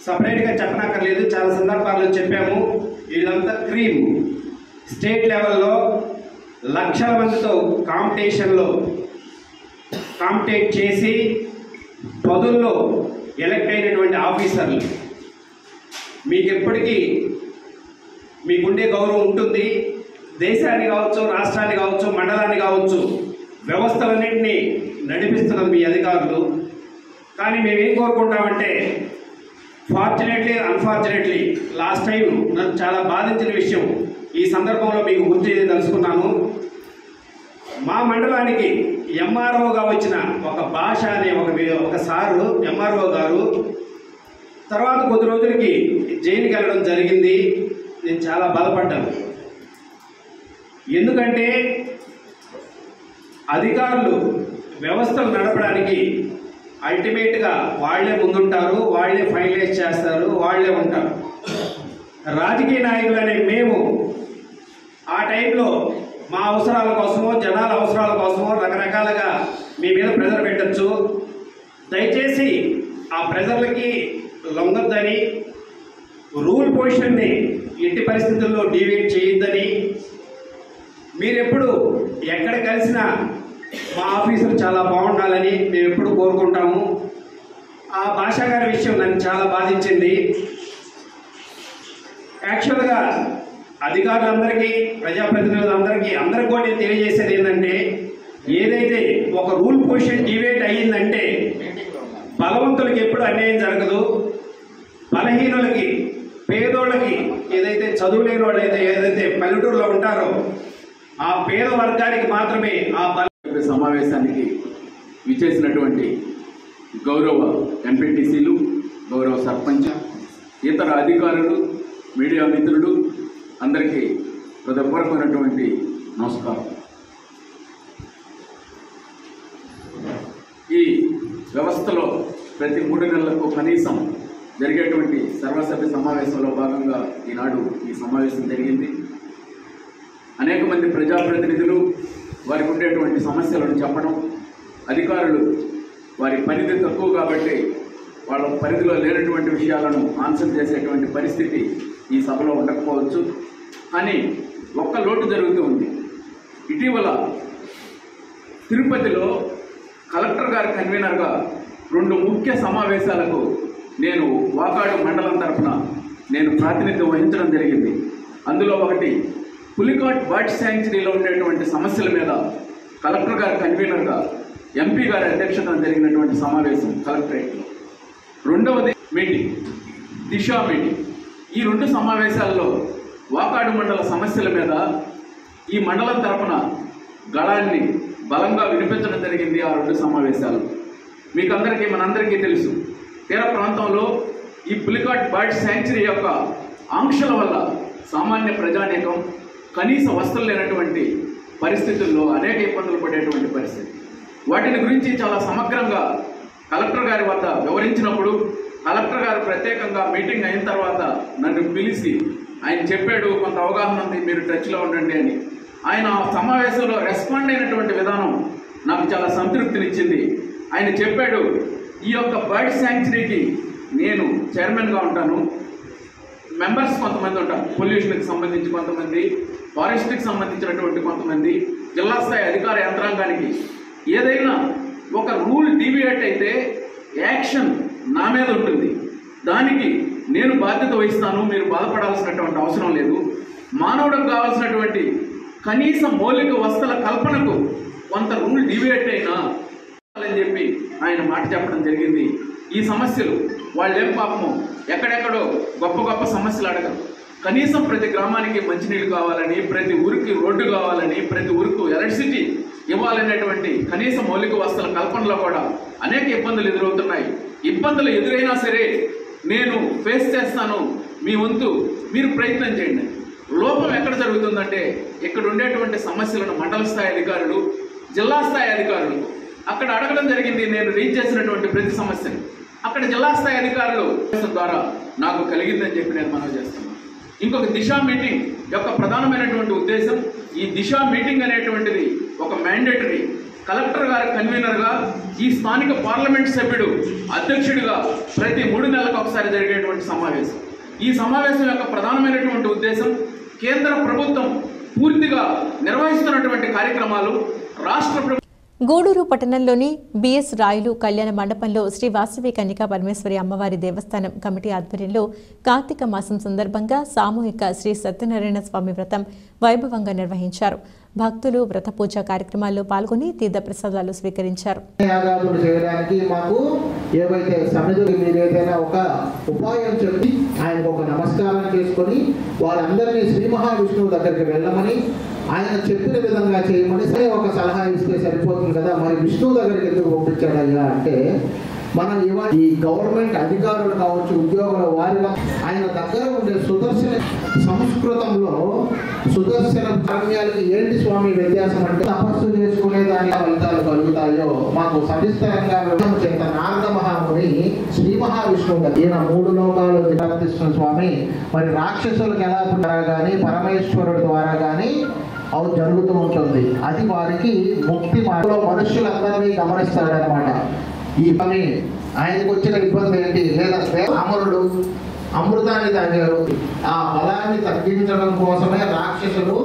సపరేట్గా చెప్పనక్కర్లేదు, చాలా సందర్భాల్లో చెప్పాము. వీళ్ళంతా క్రీమ్ స్టేట్ లెవెల్లో లక్షల మందితో కాంపిటేట్ చేసి పదుల్లో ఎలక్ట్ అయినటువంటి ఆఫీసర్లు. మీకు ఎప్పటికీ మీకుండే గౌరవం ఉంటుంది. దేశాన్ని కావచ్చు, రాష్ట్రాన్ని కావచ్చు, మండలాన్ని కావచ్చు, వ్యవస్థలన్నింటినీ నడిపిస్తున్నది మీ అధికారులు. కానీ మేమేం కోరుకుంటామంటే, ఫార్చునేట్లీ అన్ఫార్చునేట్లీ లాస్ట్ టైం నన్ను చాలా బాధించిన విషయం ఈ సందర్భంలో మీకు గుర్తు చేయదలుచుకున్నాను. మా మండలానికి ఎంఆర్ఓగా వచ్చిన ఒక భాష అనే ఒక సారు ఎంఆర్ఓ గారు తర్వాత కొద్ది రోజులకి జైలుకి వెళ్ళడం జరిగింది. నేను చాలా బాధపడ్డాను. ఎందుకంటే అధికారులు వ్యవస్థలు నడపడానికి అల్టిమేట్గా వాళ్లే ముందుంటారు, వాళ్లే ఫైనలైజ్ చేస్తారు, వాళ్లే ఉంటారు. రాజకీయ నాయకులనే మేము ఆ టైంలో మా అవసరాల కోసమో, జనాల అవసరాల కోసమో రకరకాలుగా మీ మీద ప్రెజర్ పెట్టచ్చు. దయచేసి ఆ ప్రెజర్లకి లొంగొద్దని, రూల్ పొజిషన్ని ఎట్టి పరిస్థితుల్లో డీవియేట్ చేయొద్దని, మీరెప్పుడు ఎక్కడ కలిసినా మా ఆఫీసులు చాలా బాగుండాలని మేము ఎప్పుడు కోరుకుంటాము. ఆ భాషా గారి విషయం నన్ను చాలా బాధించింది. యాక్చువల్గా అధికారులందరికీ, ప్రజాప్రతినిధులందరికీ, అందరికీ కూడా నేను తెలియజేసేది ఏంటంటే, ఏదైతే ఒక రూల్ పొజిషన్ డివేట్ అయ్యిందంటే బలవంతులకి ఎప్పుడు అన్యాయం జరగదు. బలహీనులకి, పేదోళ్ళకి, ఏదైతే చదువు లేని వాళ్ళు ఏదైతే పల్లెటూరులో ఉంటారో ఆ పేద వర్గానికి మాత్రమే ఆ సమావేశానికి విచ్చేసినటువంటి గౌరవ ఎంపీటీసీలు, గౌరవ సర్పంచ్, ఇతర అధికారులు, మీడియా మిత్రులు అందరికీ హృదయపూర్వకమైనటువంటి నమస్కారం. ఈ వ్యవస్థలో ప్రతి 3 నెలలకు కనీసం జరిగేటువంటి సర్వసభ్య సమావేశంలో భాగంగా ఈనాడు ఈ సమావేశం జరిగింది. అనేక మంది ప్రజాప్రతినిధులు వారికి ఉండేటువంటి సమస్యలను చెప్పడం, అధికారులు వారి పరిధి తక్కువ కాబట్టి వాళ్ళ పరిధిలో లేనటువంటి విషయాలను ఆన్సర్ చేసేటువంటి పరిస్థితి ఈ సభలో ఉండకపోవచ్చు. కానీ ఒక్క లోటు జరుగుతూ ఉంది. ఇటీవల తిరుపతిలో కలెక్టర్ గారి కన్వీనర్గా 2 ముఖ్య సమావేశాలకు నేను వాకాడు మండలం తరఫున నేను ప్రాతినిధ్యం వహించడం జరిగింది. అందులో ఒకటి పులికాట్ బర్డ్ శాంక్చురీలో ఉండేటువంటి సమస్యల మీద కలెక్టర్ గారి కన్వీనర్గా ఎంపీ గారి అధ్యక్షతన జరిగినటువంటి సమావేశం కలెక్టరేట్లో. రెండవది మీటింగ్, దిశా మీటింగ్. ఈ 2 సమావేశాల్లో వాకాడు మండల సమస్యల మీద ఈ మండలం తరఫున గళాన్ని బలంగా వినిపించడం జరిగింది. ఆ 2 సమావేశాలు మీకు అందరికీ, మనందరికీ తెలుసు. తీర ప్రాంతంలో ఈ పులికాట్ బర్డ్ శాంక్చురీ యొక్క ఆంక్షల వల్ల సామాన్య ప్రజానీకం కనీస వసతులు లేనటువంటి పరిస్థితుల్లో అనేక ఇబ్బందులు పడేటువంటి పరిస్థితి. వాటిని గురించి చాలా సమగ్రంగా కలెక్టర్ గారి వద్ద వివరించినప్పుడు కలెక్టర్ గారు ప్రత్యేకంగా మీటింగ్ అయిన తర్వాత నన్ను పిలిచి ఆయన చెప్పాడు, కొంత అవగాహన ఉంది, మీరు టచ్లో ఉండండి అని. ఆయన సమావేశంలో రెస్పాండ్ అయినటువంటి విధానం నాకు చాలా సంతృప్తినిచ్చింది. ఆయన చెప్పాడు, ఈ యొక్క బర్డ్ శాంక్చురీకి నేను చైర్మన్గా ఉంటాను, మెంబర్స్ కొంతమంది ఉంటారు, పొల్యూషన్కి సంబంధించి కొంతమంది, ఫారెస్ట్కి సంబంధించినటువంటి కొంతమంది, జిల్లా స్థాయి అధికార యంత్రాంగానికి ఏదైనా ఒక రూల్ డీవియేట్ అయితే యాక్షన్ నా మీద ఉంటుంది, దానికి నేను బాధ్యత వహిస్తాను, మీరు బాధపడాల్సినటువంటి అవసరం లేదు. మానవుడికి కావాల్సినటువంటి కనీస మౌలిక వసతుల కల్పనకు కొంత రూల్ డీవియేట్ అయినా అని చెప్పి ఆయన మాట చెప్పడం జరిగింది. ఈ సమస్యలు వాళ్ళేం పాపము ఎక్కడెక్కడో గొప్ప గొప్ప సమస్యలు అడగరు. కనీసం ప్రతి గ్రామానికి మంచినీళ్ళు కావాలని, ప్రతి ఊరికి రోడ్డు కావాలని, ప్రతి ఊరికి ఎలక్ట్రిసిటీ ఇవ్వాలనేటువంటి కనీస మౌలిక వసతుల కల్పనలో కూడా అనేక ఇబ్బందులు ఎదురవుతున్నాయి. ఇబ్బందులు ఎదురైనా సరే నేను ఫేస్ చేస్తాను, మీ వంతు మీరు ప్రయత్నం చేయండి. లోపం ఎక్కడ జరుగుతుందంటే ఇక్కడ ఉండేటువంటి సమస్యలను మండల స్థాయి అధికారులు, జిల్లా స్థాయి అధికారులు అక్కడ అడగడం జరిగింది. నేను రీచ్ చేసినటువంటి ప్రతి సమస్యను అక్కడ జిల్లా స్థాయి అధికారులు ద్వారా నాకు కలిగిందని చెప్పి నేను మనవి చేస్తున్నాను. ఇంకొక దిశా మీటింగ్ యొక్క ప్రధానమైనటువంటి ఉద్దేశం, ఈ దిశా మీటింగ్ అనేటువంటిది ఒక మ్యాండేటరీ, కలెక్టర్ గారి కన్వీనర్గా, ఈ స్థానిక పార్లమెంట్ సభ్యుడు అధ్యక్షుడిగా ప్రతి 3 నెలలకు ఒకసారి జరిగేటువంటి సమావేశం. ఈ సమావేశం యొక్క ప్రధానమైనటువంటి ఉద్దేశం కేంద్ర ప్రభుత్వం పూర్తిగా నిర్వహిస్తున్నటువంటి కార్యక్రమాలు రాష్ట్ర ప్రభుత్వం. గూడూరు పట్టణంలోని బిఎస్ రాయులు కళ్యాణ మండపంలో శ్రీ వాసవి కన్యకా పరమేశ్వరి అమ్మవారి దేవస్థానం కమిటీ ఆధ్వర్యంలో కార్తీక మాసం సందర్భంగా సామూహిక శ్రీ సత్యనారాయణ స్వామి వ్రతం వైభవంగా నిర్వహించారు. భక్తులు వ్రత పూజ కార్యక్రమాల్లో పాల్గొని తీర్థప్రసాదాలు స్వీకరించారు. యాగాదులు చేయడానికి మాకు ఏవైతే సమిధులు మీరు ఏదైనా ఒక ఉపాయం చెప్పి ఆయనకు ఒక నమస్కారం చేసుకొని వాళ్ళందరినీ శ్రీ మహావిష్ణువు దగ్గరికి వెళ్ళమని, ఆయన చెప్పిన విధంగా చేయమని ఒక సలహా ఇస్తే సరిపోతుంది కదా. మరి విష్ణువు దగ్గరికి ఎందుకు పంపించాడయ్యా అంటే, మనం ఇవాళ ఈ గవర్నమెంట్ అధికారులు కావచ్చు, ఉద్యోగుల వారిగా ఆయన దగ్గర ఉండే సుదర్శన, సంస్కృతంలో సుదర్శన కామ్యాలకి ఏంటి స్వామి వ్యత్యాసం అంటే, తపస్సు చేసుకునే దాని ఫలితాలు కలుగుతాయో మాకు సవిస్తరంగా చేత నారద మహాముని శ్రీ మహావిష్ణువు ఈయన 3 లోకాలు నిర్వర్తిస్తున్న స్వామి. మరి రాక్షసులకు ఎలా ద్వారా కానీ పరమేశ్వరుడి ద్వారా కానీ అవి జరుగుతూ ఉంటుంది. అది వారికి ముక్తి మార్గంలో మనుషులందరినీ గమనిస్తాడనమాట. ఈ పని ఆయనకు వచ్చిన ఇబ్బంది ఏంటి, లేదా అమరుడు అమృతాన్ని తాగారు, ఆ బలాన్ని తగ్గించడం కోసమే రాక్షసులు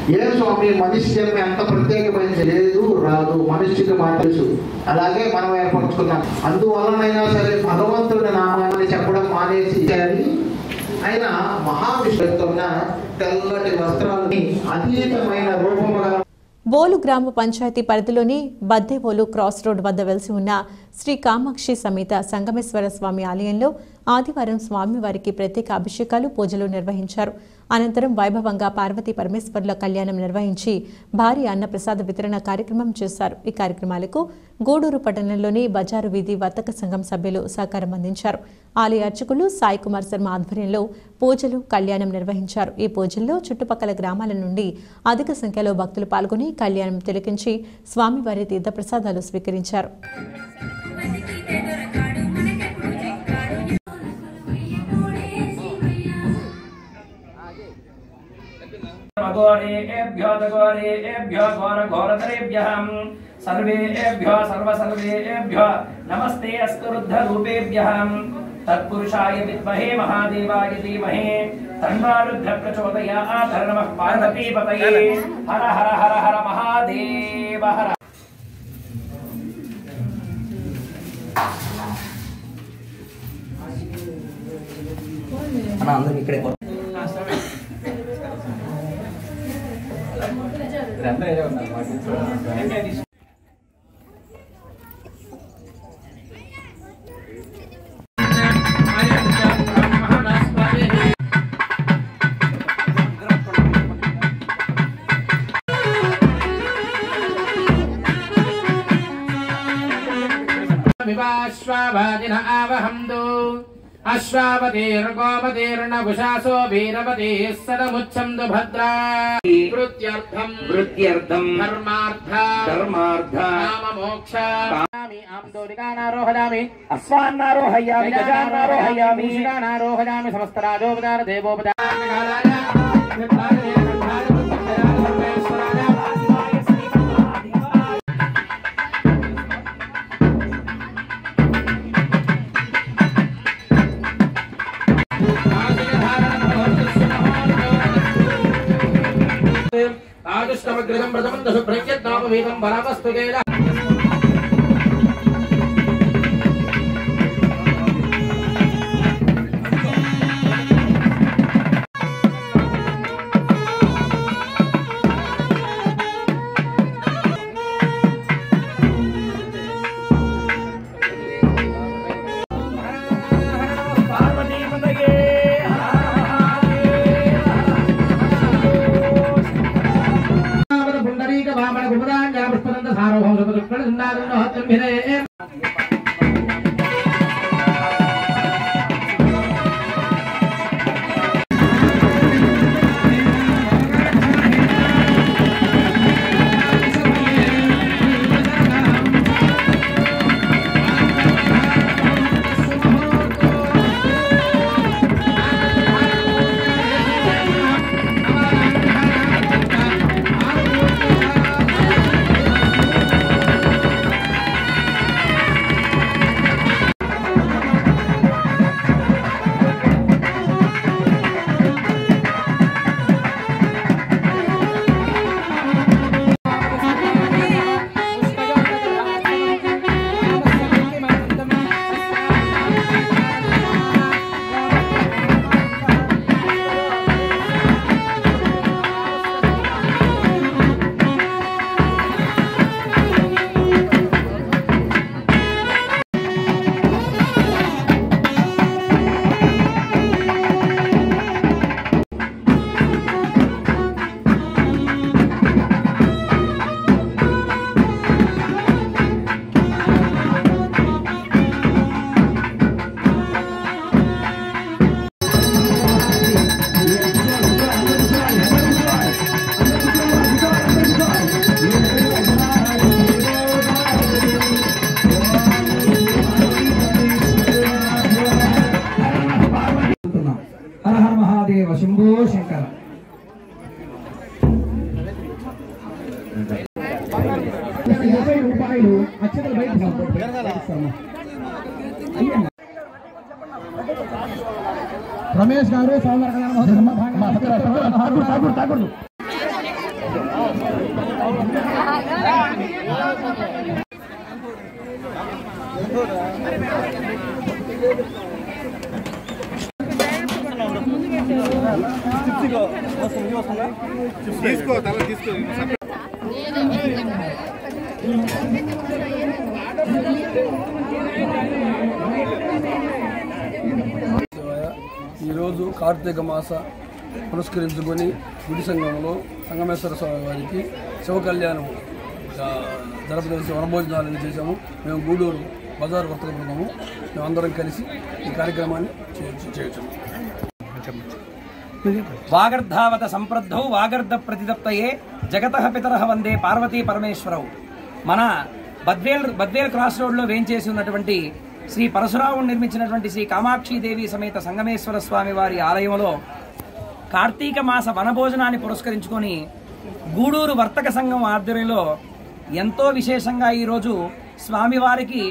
ఏ స్వామి మనిషి జన్మ ఎంత ప్రత్యేకమైనది లేదు, రాదు, మనిషికి మాత్రం తెలుసు. అలాగే మనం ఏర్పరచుకున్నాం. అందువలనైనా సరే భగవంతుడి నామాన్ని చెప్పడం మానేసి ఆయన మహావిష్ణువుతో తెల్లటి వస్త్రాలని అతీతమైన రూపముగా బోలు గ్రామ పంచాయతీ పరిధిలోని బద్దెబోలు క్రాస్ రోడ్ వద్ద వెలిసి ఉన్న శ్రీ కామాక్షి సమేత సంగమేశ్వర స్వామి ఆలయంలో ఆదివారం స్వామివారికి ప్రత్యేక అభిషేకాలు, పూజలు నిర్వహించారు. అనంతరం వైభవంగా పార్వతీ పరమేశ్వరుల కళ్యాణం నిర్వహించి భారీ అన్నప్రసాద వితరణ కార్యక్రమం చేశారు. ఈ కార్యక్రమాలకు గూడూరు పట్టణంలోని బజారు వీధి వర్తక సంఘం సభ్యులు సహకారం అందించారు. ఆలయ అర్చకులు సాయి కుమార్ శర్మ ఆధ్వర్యంలో పూజలు, కళ్యాణం నిర్వహించారు. ఈ పూజల్లో చుట్టుపక్కల గ్రామాల నుండి అధిక సంఖ్యలో భక్తులు పాల్గొని కళ్యాణం తిలకించి స్వామివారి తీర్థప్రసాదాలు స్వీకరించారు. सर्वेभ्यो नमस्ते अस्तुरुद्धरूपेभ्यः तत्पुरुषाय विद्महे महादेवाय धीमहि तन्नो रुद्रः प्रचोदयात्। नमः पार्वतीपतये। हर हर हर हर महादेव हर। అందరం ఇక్కడే विवाश्वादिन आवहन्तु अश्वावतीर्गोमतीर्नभुषासो वीरवतीः सदमुच्छन्तु भद्रा। वृत्त्यर्थं धर्मार्थ काममोक्ष आम्दोलिकानारोहयामि अश्वान्नारोहयामि गजानारोहयामि मूषिकानारोहयामि समस्तराजोपचार देवोपचार आजुष्टमग्रदं प्रथमं दशभ्रज्ञत्नामवेदं बलामस्तु केल శంభో శంకర. రూపాయలు అక్షతలు బయట రమేష్ గారు సోమవారం తీసుకో తల తీసుకో ఈరోజు కార్తీక మాస పురస్కరించుకొని గుడి సంఘంలో సంగమేశ్వర స్వామి వారికి శివ కళ్యాణం జరపదలిసి వనభోజనాలను చేశాము. మేము గూడూరు బజార్ వర్తక బృందము మేమందరం కలిసి ఈ కార్యక్రమాన్ని చేయొచ్చు. వాగర్ధావత సంప్రద్ధౌ వాగర్ధ ప్రతిదప్తయే జగతః పితరః వందే పార్వతీ పరమేశ్వరౌ. మన బద్వేల్ క్రాస్ రోడ్లో వేంచేసి ఉన్నటువంటి శ్రీ పరశురాముడు నిర్మించినటువంటి శ్రీ కామాక్షీదేవి సమేత సంగమేశ్వర స్వామి వారి ఆలయంలో కార్తీక మాస వనభోజనాన్ని పురస్కరించుకొని గూడూరు వర్తక సంఘం ఆధ్వర్యంలో ఎంతో విశేషంగా ఈరోజు స్వామివారికి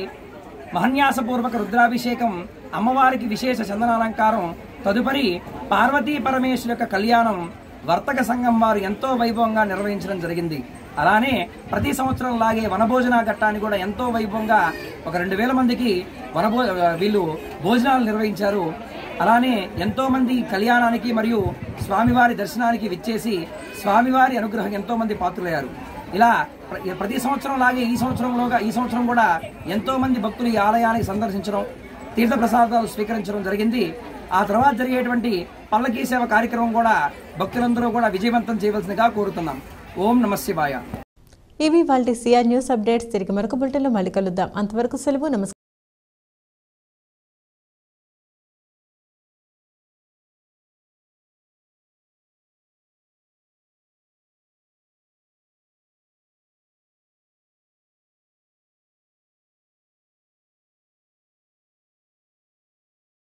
మహన్యాసపూర్వక రుద్రాభిషేకం, అమ్మవారికి విశేష చందనాలంకారం, తదుపరి పార్వతీ పరమేశ్వరు యొక్క కళ్యాణం వర్తక సంఘం వారు ఎంతో వైభవంగా నిర్వహించడం జరిగింది. అలానే ప్రతి సంవత్సరం లాగే వనభోజన ఘట్టాన్ని కూడా ఎంతో వైభవంగా ఒక 2000 మందికి వీళ్ళు భోజనాలు నిర్వహించారు. అలానే ఎంతో మంది కళ్యాణానికి మరియు స్వామివారి దర్శనానికి విచ్చేసి స్వామివారి అనుగ్రహం ఎంతో మంది పాత్రులయ్యారు. ఇలా ప్రతి సంవత్సరం లాగే ఈ సంవత్సరం కూడా ఎంతో మంది భక్తులు ఈ ఆలయానికి సందర్శించడం, తీర్థప్రసాదాలు స్వీకరించడం జరిగింది. ఆ తర్వాత జరిగేటువంటి పల్లకీ సేవ కార్యక్రమం కూడా భక్తులందరూ కూడా విజయవంతం చేయవలసిందిగా కోరుతున్నాం. ఓం నమః శివాయ. ఇవి వాళ్ళ సిఆర్ న్యూస్ అప్డేట్స్. తిరిగి మరొక బులెటిన్లో మళ్ళీ కలుద్దాం. అంతవరకు సెలవు. నమస్కారం.